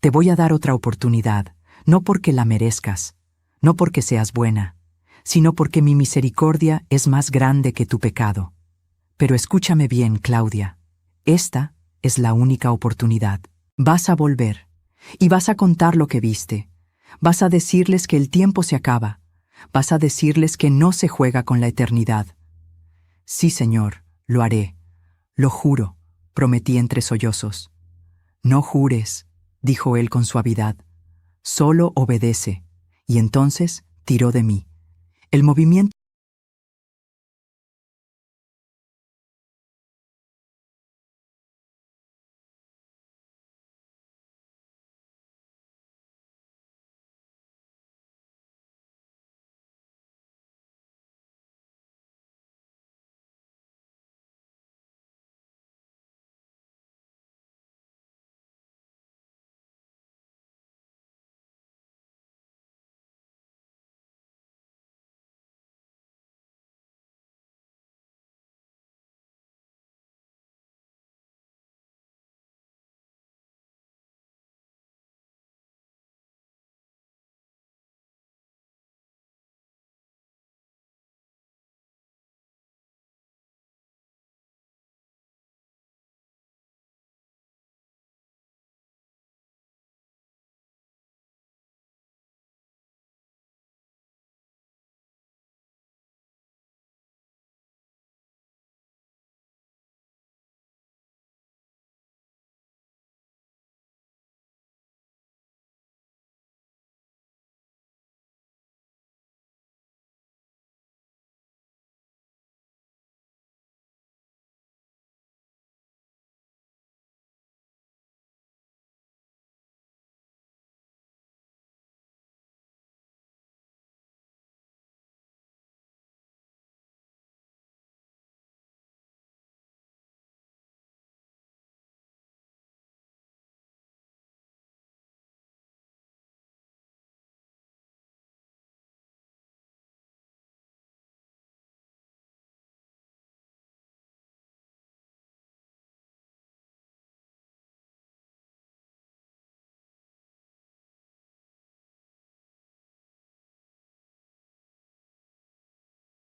«Te voy a dar otra oportunidad, no porque la merezcas, no porque seas buena, sino porque mi misericordia es más grande que tu pecado. Pero escúchame bien, Claudia. Esta es la única oportunidad. Vas a volver, y vas a contar lo que viste. Vas a decirles que el tiempo se acaba. Vas a decirles que no se juega con la eternidad». «Sí, Señor, lo haré. Lo juro», prometí entre sollozos. «No jures», dijo él con suavidad. «Solo obedece». Y entonces tiró de mí. El movimiento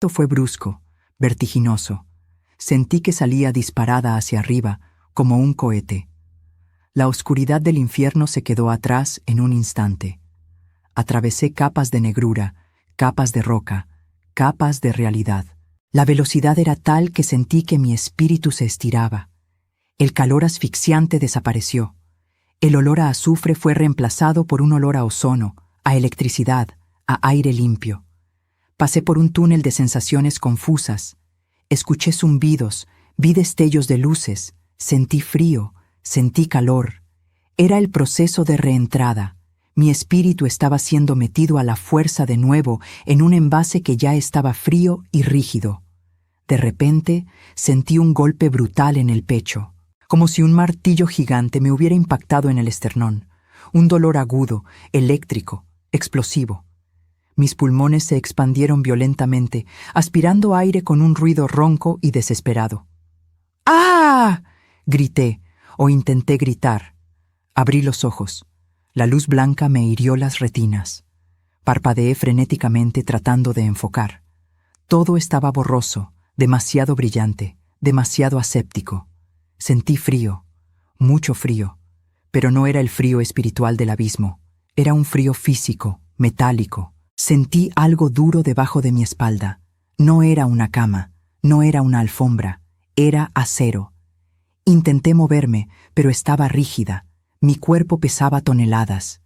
fue brusco, vertiginoso. Sentí que salía disparada hacia arriba, como un cohete. La oscuridad del infierno se quedó atrás en un instante. Atravesé capas de negrura, capas de roca, capas de realidad. La velocidad era tal que sentí que mi espíritu se estiraba. El calor asfixiante desapareció. El olor a azufre fue reemplazado por un olor a ozono, a electricidad, a aire limpio. Pasé por un túnel de sensaciones confusas. Escuché zumbidos, vi destellos de luces, sentí frío, sentí calor. Era el proceso de reentrada. Mi espíritu estaba siendo metido a la fuerza de nuevo en un envase que ya estaba frío y rígido. De repente, sentí un golpe brutal en el pecho, como si un martillo gigante me hubiera impactado en el esternón. Un dolor agudo, eléctrico, explosivo. Mis pulmones se expandieron violentamente, aspirando aire con un ruido ronco y desesperado. ¡Ah! Grité, o intenté gritar. Abrí los ojos. La luz blanca me hirió las retinas. Parpadeé frenéticamente tratando de enfocar. Todo estaba borroso, demasiado brillante, demasiado aséptico. Sentí frío, mucho frío, pero no era el frío espiritual del abismo. Era un frío físico, metálico. Sentí algo duro debajo de mi espalda. No era una cama, no era una alfombra, era acero. Intenté moverme, pero estaba rígida. Mi cuerpo pesaba toneladas.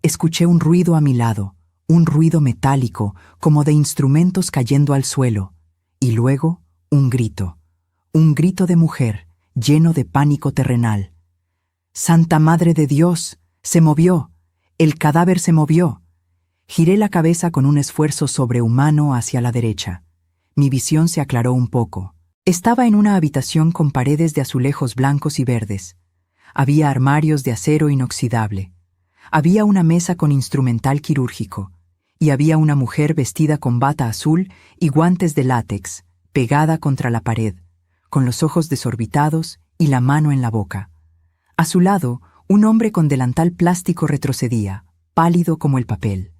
Escuché un ruido a mi lado, un ruido metálico, como de instrumentos cayendo al suelo. Y luego, un grito de mujer, lleno de pánico terrenal. ¡Santa Madre de Dios! ¡Se movió! ¡El cadáver se movió! Giré la cabeza con un esfuerzo sobrehumano hacia la derecha. Mi visión se aclaró un poco. Estaba en una habitación con paredes de azulejos blancos y verdes. Había armarios de acero inoxidable. Había una mesa con instrumental quirúrgico. Y había una mujer vestida con bata azul y guantes de látex, pegada contra la pared, con los ojos desorbitados y la mano en la boca. A su lado, un hombre con delantal plástico retrocedía, pálido como el papel.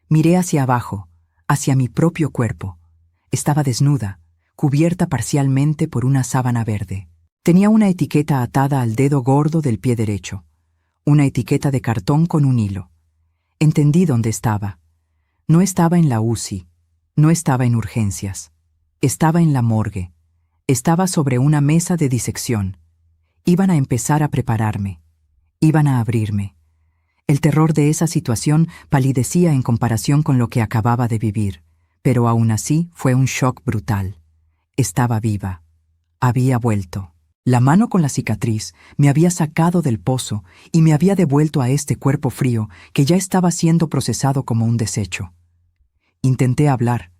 Miré hacia abajo, hacia mi propio cuerpo. Estaba desnuda, cubierta parcialmente por una sábana verde. Tenía una etiqueta atada al dedo gordo del pie derecho. Una etiqueta de cartón con un hilo. Entendí dónde estaba. No estaba en la UCI. No estaba en urgencias. Estaba en la morgue. Estaba sobre una mesa de disección. Iban a empezar a prepararme. Iban a abrirme. El terror de esa situación palidecía en comparación con lo que acababa de vivir, pero aún así fue un shock brutal. Estaba viva. Había vuelto. La mano con la cicatriz me había sacado del pozo y me había devuelto a este cuerpo frío que ya estaba siendo procesado como un desecho. Intenté hablar,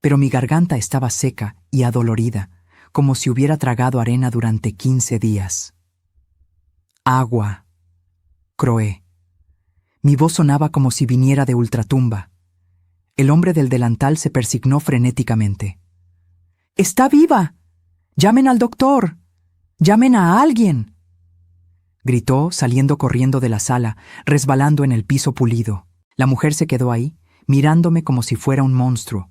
pero mi garganta estaba seca y adolorida, como si hubiera tragado arena durante 15 días. Agua. Croé. Mi voz sonaba como si viniera de ultratumba. El hombre del delantal se persignó frenéticamente. ¡Está viva! ¡Llamen al doctor! ¡Llamen a alguien!, gritó, saliendo corriendo de la sala, resbalando en el piso pulido. La mujer se quedó ahí, mirándome como si fuera un monstruo.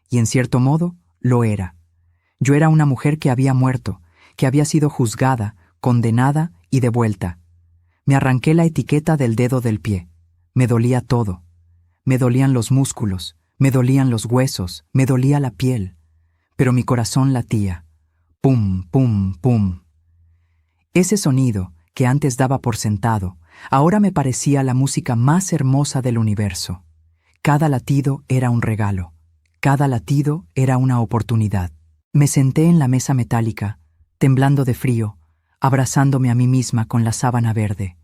Y en cierto modo, lo era. Yo era una mujer que había muerto, que había sido juzgada, condenada y devuelta. Me arranqué la etiqueta del dedo del pie. Me dolía todo. Me dolían los músculos, me dolían los huesos, me dolía la piel. Pero mi corazón latía. Pum, pum, pum. Ese sonido, que antes daba por sentado, ahora me parecía la música más hermosa del universo. Cada latido era un regalo. Cada latido era una oportunidad. Me senté en la mesa metálica, temblando de frío, abrazándome a mí misma con la sábana verde.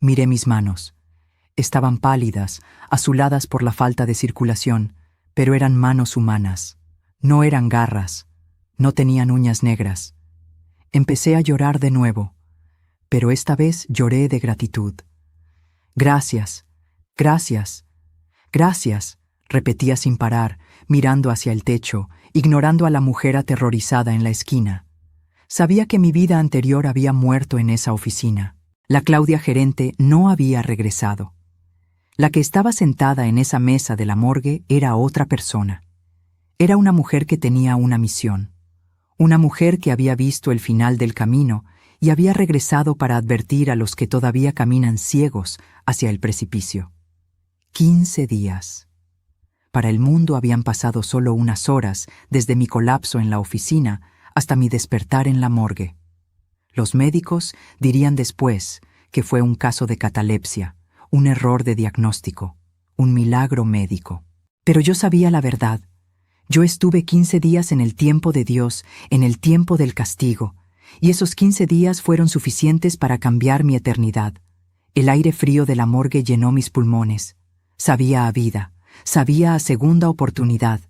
Miré mis manos. Estaban pálidas, azuladas por la falta de circulación, pero eran manos humanas. No eran garras. No tenían uñas negras. Empecé a llorar de nuevo, pero esta vez lloré de gratitud. Gracias, gracias, gracias, repetía sin parar, mirando hacia el techo, ignorando a la mujer aterrorizada en la esquina. Sabía que mi vida anterior había muerto en esa oficina. La Claudia gerente no había regresado. La que estaba sentada en esa mesa de la morgue era otra persona. Era una mujer que tenía una misión. Una mujer que había visto el final del camino y había regresado para advertir a los que todavía caminan ciegos hacia el precipicio. 15 días. Para el mundo habían pasado solo unas horas desde mi colapso en la oficina hasta mi despertar en la morgue. Los médicos dirían después que fue un caso de catalepsia, un error de diagnóstico, un milagro médico. Pero yo sabía la verdad. Yo estuve 15 días en el tiempo de Dios, en el tiempo del castigo, y esos 15 días fueron suficientes para cambiar mi eternidad. El aire frío de la morgue llenó mis pulmones. Sabía a vida, sabía a segunda oportunidad,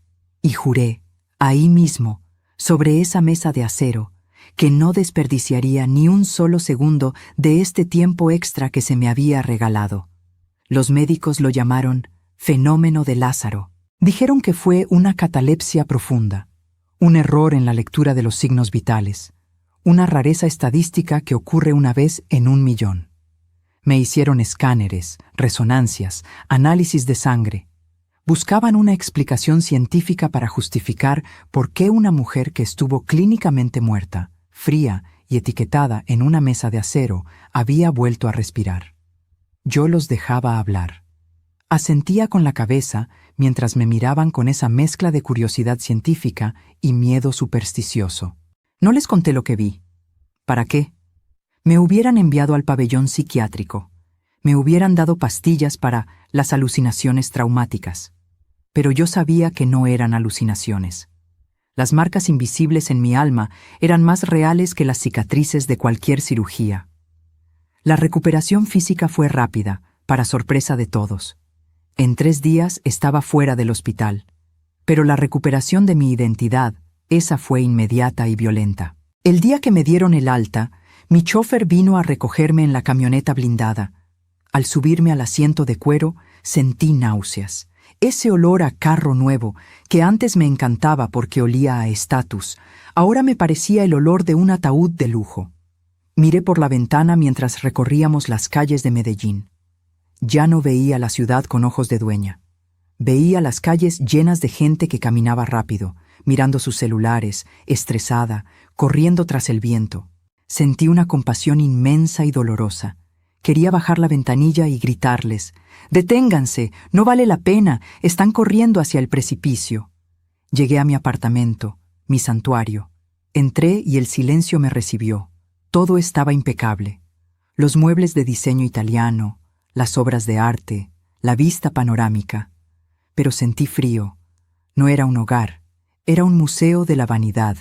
y juré, ahí mismo, sobre esa mesa de acero, que no desperdiciaría ni un solo segundo de este tiempo extra que se me había regalado. Los médicos lo llamaron fenómeno de Lázaro. Dijeron que fue una catalepsia profunda, un error en la lectura de los signos vitales, una rareza estadística que ocurre una vez en 1.000.000. Me hicieron escáneres, resonancias, análisis de sangre. Buscaban una explicación científica para justificar por qué una mujer que estuvo clínicamente muerta, fría y etiquetada en una mesa de acero, había vuelto a respirar. Yo los dejaba hablar. Asentía con la cabeza mientras me miraban con esa mezcla de curiosidad científica y miedo supersticioso. No les conté lo que vi. ¿Para qué? Me hubieran enviado al pabellón psiquiátrico. Me hubieran dado pastillas para las alucinaciones traumáticas. Pero yo sabía que no eran alucinaciones. Las marcas invisibles en mi alma eran más reales que las cicatrices de cualquier cirugía. La recuperación física fue rápida, para sorpresa de todos. En 3 días estaba fuera del hospital. Pero la recuperación de mi identidad, esa fue inmediata y violenta. El día que me dieron el alta, mi chofer vino a recogerme en la camioneta blindada. Al subirme al asiento de cuero, sentí náuseas. Ese olor a carro nuevo, que antes me encantaba porque olía a estatus, ahora me parecía el olor de un ataúd de lujo. Miré por la ventana mientras recorríamos las calles de Medellín. Ya no veía la ciudad con ojos de dueña. Veía las calles llenas de gente que caminaba rápido, mirando sus celulares, estresada, corriendo tras el viento. Sentí una compasión inmensa y dolorosa. Quería bajar la ventanilla y gritarles: «¡Deténganse! ¡No vale la pena! ¡Están corriendo hacia el precipicio!». Llegué a mi apartamento, mi santuario. Entré y el silencio me recibió. Todo estaba impecable. Los muebles de diseño italiano, las obras de arte, la vista panorámica. Pero sentí frío. No era un hogar, era un museo de la vanidad.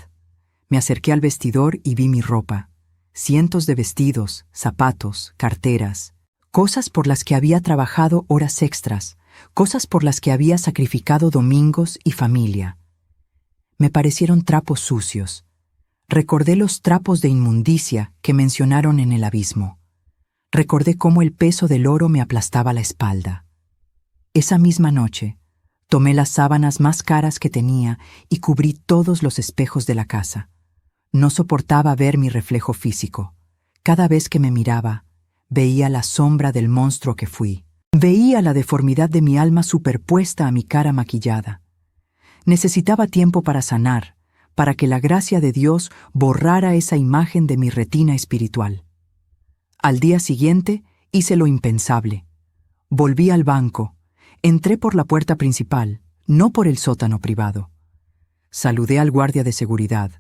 Me acerqué al vestidor y vi mi ropa. Cientos de vestidos, zapatos, carteras, cosas por las que había trabajado horas extras, cosas por las que había sacrificado domingos y familia. Me parecieron trapos sucios. Recordé los trapos de inmundicia que mencionaron en el abismo. Recordé cómo el peso del oro me aplastaba la espalda. Esa misma noche, tomé las sábanas más caras que tenía y cubrí todos los espejos de la casa. No soportaba ver mi reflejo físico. Cada vez que me miraba, veía la sombra del monstruo que fui. Veía la deformidad de mi alma superpuesta a mi cara maquillada. Necesitaba tiempo para sanar, para que la gracia de Dios borrara esa imagen de mi retina espiritual. Al día siguiente hice lo impensable. Volví al banco. Entré por la puerta principal, no por el sótano privado. Saludé al guardia de seguridad.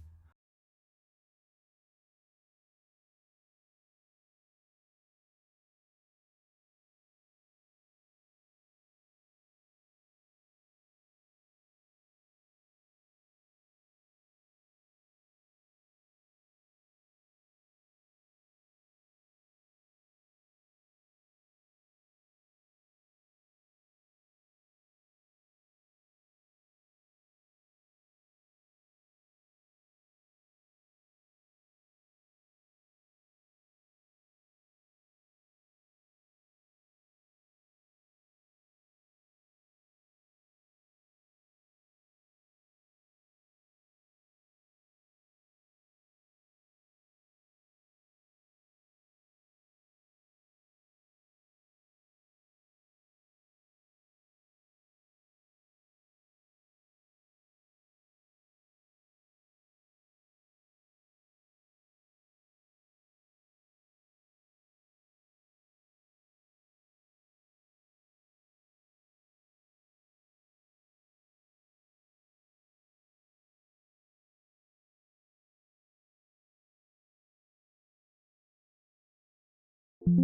Un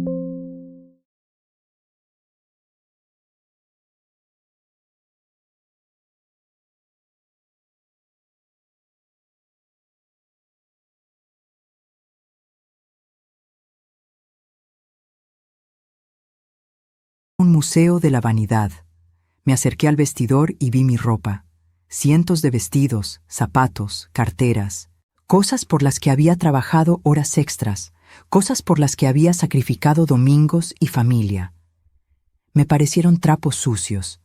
museo de la vanidad. Me acerqué al vestidor y vi mi ropa. Cientos de vestidos, zapatos, carteras, cosas por las que había trabajado horas extras, cosas por las que había sacrificado domingos y familia. Me parecieron trapos sucios.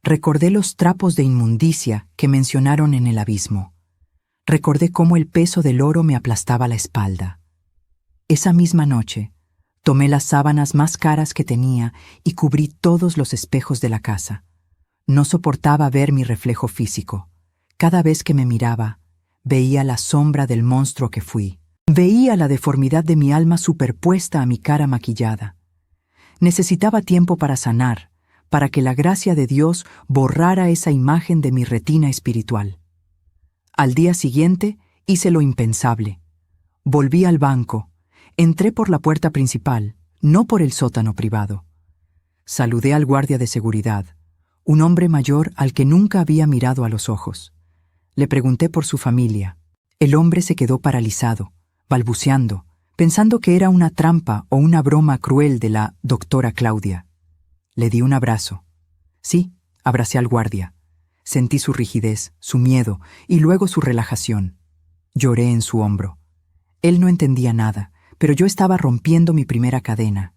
Recordé los trapos de inmundicia que mencionaron en el abismo. Recordé cómo el peso del oro me aplastaba la espalda. Esa misma noche, tomé las sábanas más caras que tenía y cubrí todos los espejos de la casa. No soportaba ver mi reflejo físico. Cada vez que me miraba, veía la sombra del monstruo que fui. Veía la deformidad de mi alma superpuesta a mi cara maquillada. Necesitaba tiempo para sanar, para que la gracia de Dios borrara esa imagen de mi retina espiritual. Al día siguiente hice lo impensable. Volví al banco. Entré por la puerta principal, no por el sótano privado. Saludé al guardia de seguridad, un hombre mayor al que nunca había mirado a los ojos. Le pregunté por su familia. El hombre se quedó paralizado, balbuceando, pensando que era una trampa o una broma cruel de la doctora Claudia. Le di un abrazo. Sí, abracé al guardia. Sentí su rigidez, su miedo y luego su relajación. Lloré en su hombro. Él no entendía nada, pero yo estaba rompiendo mi primera cadena.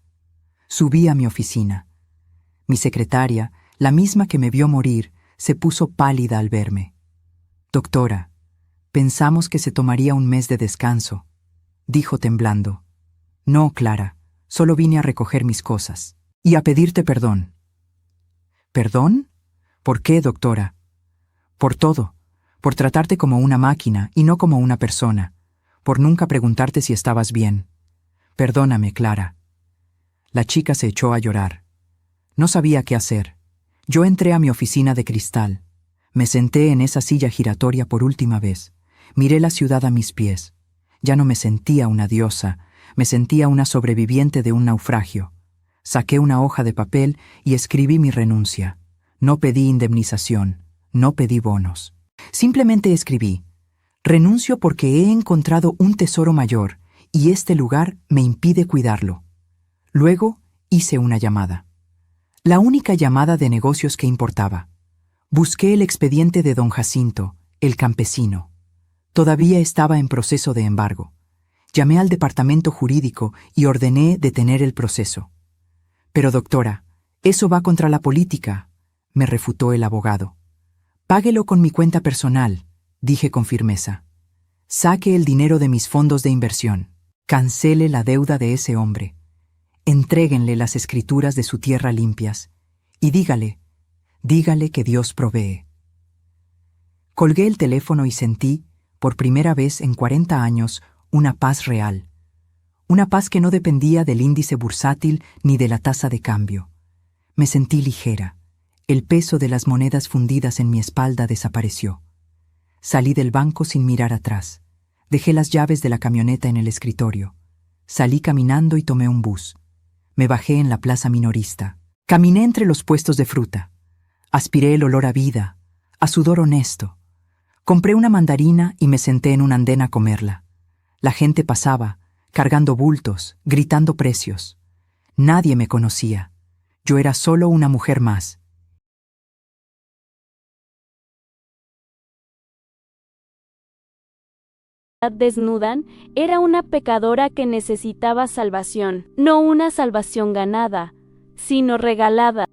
Subí a mi oficina. Mi secretaria, la misma que me vio morir, se puso pálida al verme. «Doctora, pensamos que se tomaría un mes de descanso», dijo temblando. «No, Clara, solo vine a recoger mis cosas y a pedirte perdón». «¿Perdón? ¿Por qué, doctora?» «Por todo, por tratarte como una máquina y no como una persona, por nunca preguntarte si estabas bien. Perdóname, Clara». La chica se echó a llorar. No sabía qué hacer. Yo entré a mi oficina de cristal. Me senté en esa silla giratoria por última vez. Miré la ciudad a mis pies. Ya no me sentía una diosa, me sentía una sobreviviente de un naufragio. Saqué una hoja de papel y escribí mi renuncia. No pedí indemnización, no pedí bonos. Simplemente escribí: renuncio porque he encontrado un tesoro mayor y este lugar me impide cuidarlo. Luego hice una llamada. La única llamada de negocios que importaba. Busqué el expediente de don Jacinto, el campesino. Todavía estaba en proceso de embargo. Llamé al departamento jurídico y ordené detener el proceso. «Pero doctora, eso va contra la política», me refutó el abogado. «Páguelo con mi cuenta personal», dije con firmeza. «Saque el dinero de mis fondos de inversión. Cancele la deuda de ese hombre. Entréguenle las escrituras de su tierra limpias y dígale que Dios provee». Colgué el teléfono y sentí, por primera vez en 40 años, una paz real. Una paz que no dependía del índice bursátil ni de la tasa de cambio. Me sentí ligera. El peso de las monedas fundidas en mi espalda desapareció. Salí del banco sin mirar atrás. Dejé las llaves de la camioneta en el escritorio. Salí caminando y tomé un bus. Me bajé en la plaza minorista. Caminé entre los puestos de fruta. Aspiré el olor a vida, a sudor honesto. Compré una mandarina y me senté en un andén a comerla. La gente pasaba, cargando bultos, gritando precios. Nadie me conocía. Yo era solo una mujer más. Desnudan, era una pecadora que necesitaba salvación, no una salvación ganada, sino regalada.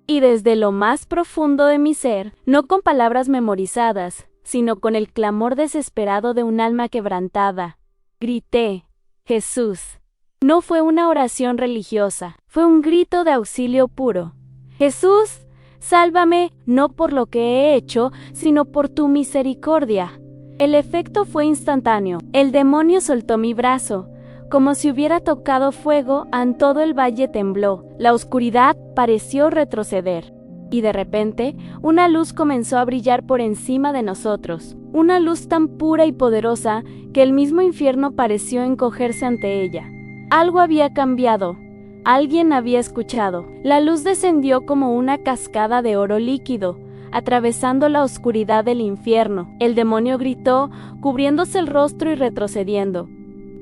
Y desde lo más profundo de mi ser, no con palabras memorizadas, sino con el clamor desesperado de un alma quebrantada, grité: «Jesús». No fue una oración religiosa, fue un grito de auxilio puro. «Jesús, sálvame, no por lo que he hecho, sino por tu misericordia». El efecto fue instantáneo. El demonio soltó mi brazo. Como si hubiera tocado fuego, todo el valle tembló. La oscuridad pareció retroceder. Y de repente, una luz comenzó a brillar por encima de nosotros. Una luz tan pura y poderosa que el mismo infierno pareció encogerse ante ella. Algo había cambiado. Alguien había escuchado. La luz descendió como una cascada de oro líquido, atravesando la oscuridad del infierno. El demonio gritó, cubriéndose el rostro y retrocediendo.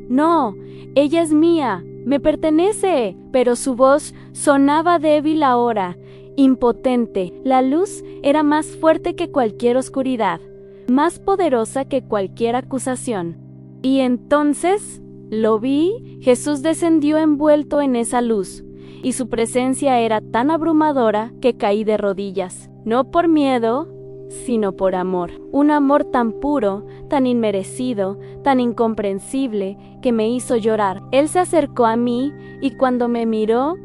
«No, ella es mía, me pertenece». Pero su voz sonaba débil ahora, impotente. La luz era más fuerte que cualquier oscuridad, más poderosa que cualquier acusación. Y entonces lo vi. Jesús descendió envuelto en esa luz, y su presencia era tan abrumadora que caí de rodillas, no por miedo, sino por amor. Un amor tan puro, tan inmerecido, tan incomprensible, que me hizo llorar. Él se acercó a mí, y cuando me miró,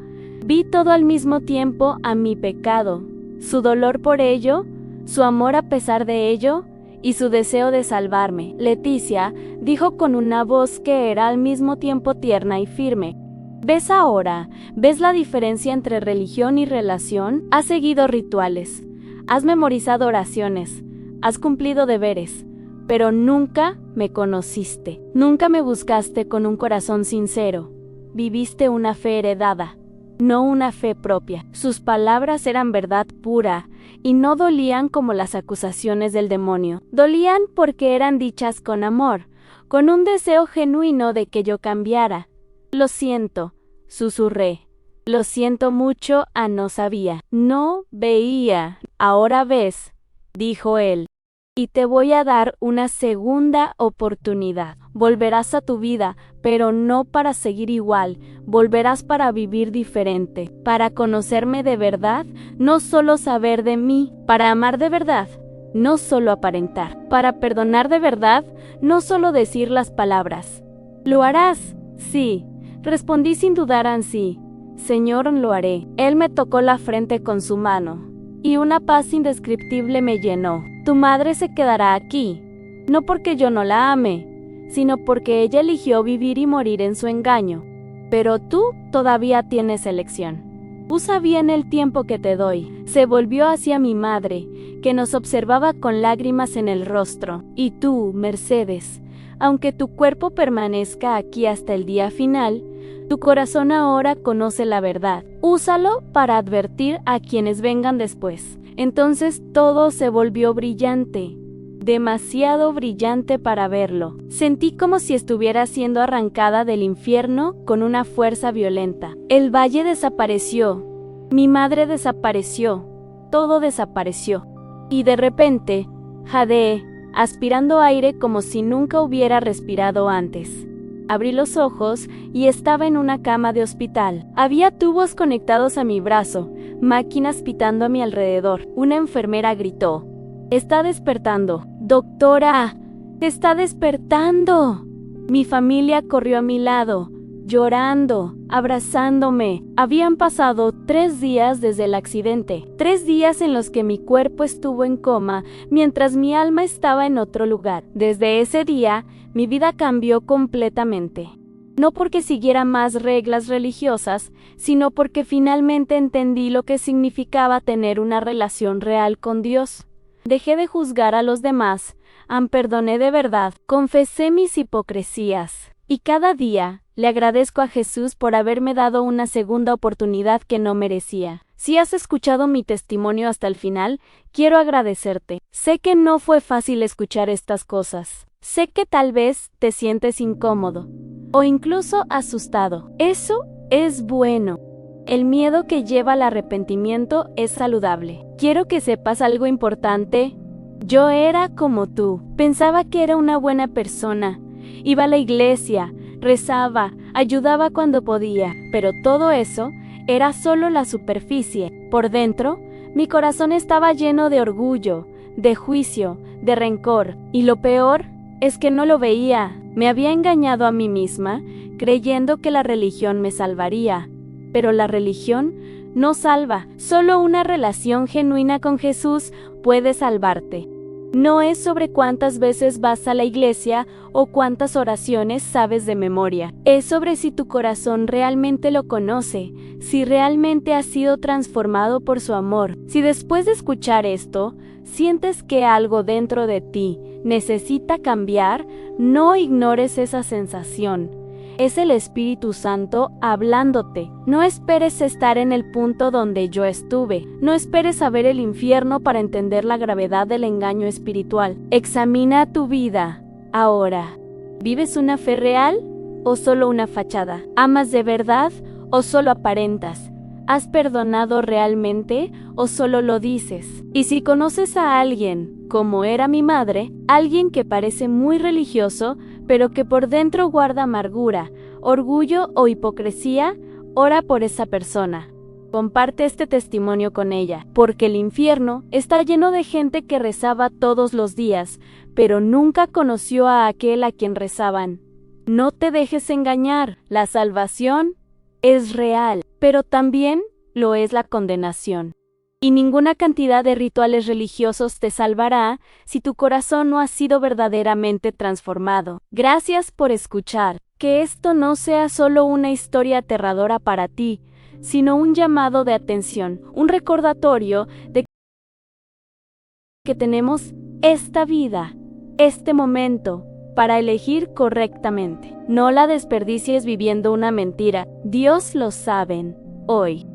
vi todo al mismo tiempo a mi pecado, su dolor por ello, su amor a pesar de ello, y su deseo de salvarme. Leticia dijo con una voz que era al mismo tiempo tierna y firme: ¿Ves ahora? ¿Ves la diferencia entre religión y relación? Has seguido rituales, has memorizado oraciones, has cumplido deberes, pero nunca me conociste. Nunca me buscaste con un corazón sincero. Viviste una fe heredada, no una fe propia. Sus palabras eran verdad pura y no dolían como las acusaciones del demonio. Dolían porque eran dichas con amor, con un deseo genuino de que yo cambiara. Lo siento, susurré. Lo siento mucho, no sabía. No veía. Ahora ves, dijo él. Y te voy a dar una segunda oportunidad. Volverás a tu vida, pero no para seguir igual. Volverás para vivir diferente, para conocerme de verdad, no solo saber de mí, para amar de verdad, no solo aparentar, para perdonar de verdad, no solo decir las palabras. ¿Lo harás? Sí, respondí sin dudar ansí. Señor, lo haré. Él me tocó la frente con su mano, y una paz indescriptible me llenó. Tu madre se quedará aquí, no porque yo no la ame, sino porque ella eligió vivir y morir en su engaño. Pero tú todavía tienes elección. Usa bien el tiempo que te doy. Se volvió hacia mi madre, que nos observaba con lágrimas en el rostro. Y tú, Mercedes, aunque tu cuerpo permanezca aquí hasta el día final, tu corazón ahora conoce la verdad. Úsalo para advertir a quienes vengan después. Entonces todo se volvió brillante, demasiado brillante para verlo. Sentí como si estuviera siendo arrancada del infierno con una fuerza violenta. El valle desapareció, mi madre desapareció, todo desapareció. Y de repente, jadeé, aspirando aire como si nunca hubiera respirado antes. Abrí los ojos y estaba en una cama de hospital. Había tubos conectados a mi brazo, máquinas pitando a mi alrededor. Una enfermera gritó: «Está despertando. Doctora, está despertando». Mi familia corrió a mi lado, llorando, abrazándome. Habían pasado 3 días desde el accidente, 3 días en los que mi cuerpo estuvo en coma mientras mi alma estaba en otro lugar. Desde ese día, mi vida cambió completamente. No porque siguiera más reglas religiosas, sino porque finalmente entendí lo que significaba tener una relación real con Dios. Dejé de juzgar a los demás, perdoné de verdad, confesé mis hipocresías. Y cada día le agradezco a Jesús por haberme dado una segunda oportunidad que no merecía. Si has escuchado mi testimonio hasta el final, quiero agradecerte. Sé que no fue fácil escuchar estas cosas. Sé que tal vez te sientes incómodo o incluso asustado. Eso es bueno. El miedo que lleva al arrepentimiento es saludable. Quiero que sepas algo importante. Yo era como tú. Pensaba que era una buena persona. Iba a la iglesia, rezaba, ayudaba cuando podía, pero todo eso era solo la superficie. Por dentro, mi corazón estaba lleno de orgullo, de juicio, de rencor, y lo peor es que no lo veía. Me había engañado a mí misma, creyendo que la religión me salvaría. Pero la religión no salva. Solo una relación genuina con Jesús puede salvarte. No es sobre cuántas veces vas a la iglesia o cuántas oraciones sabes de memoria. Es sobre si tu corazón realmente lo conoce, si realmente has sido transformado por su amor. Si después de escuchar esto, sientes que algo dentro de ti necesita cambiar, no ignores esa sensación. Es el Espíritu Santo hablándote. No esperes estar en el punto donde yo estuve. No esperes saber el infierno para entender la gravedad del engaño espiritual. Examina tu vida ahora. ¿Vives una fe real o solo una fachada? ¿Amas de verdad o solo aparentas? ¿Has perdonado realmente o solo lo dices? Y si conoces a alguien, como era mi madre, alguien que parece muy religioso, pero que por dentro guarda amargura, orgullo o hipocresía, ora por esa persona. Comparte este testimonio con ella, porque el infierno está lleno de gente que rezaba todos los días, pero nunca conoció a aquel a quien rezaban. No te dejes engañar, la salvación es real, pero también lo es la condenación. Y ninguna cantidad de rituales religiosos te salvará si tu corazón no ha sido verdaderamente transformado. Gracias por escuchar. Que esto no sea solo una historia aterradora para ti, sino un llamado de atención, un recordatorio de que tenemos esta vida, este momento, para elegir correctamente. No la desperdicies viviendo una mentira. Dios lo sabe hoy.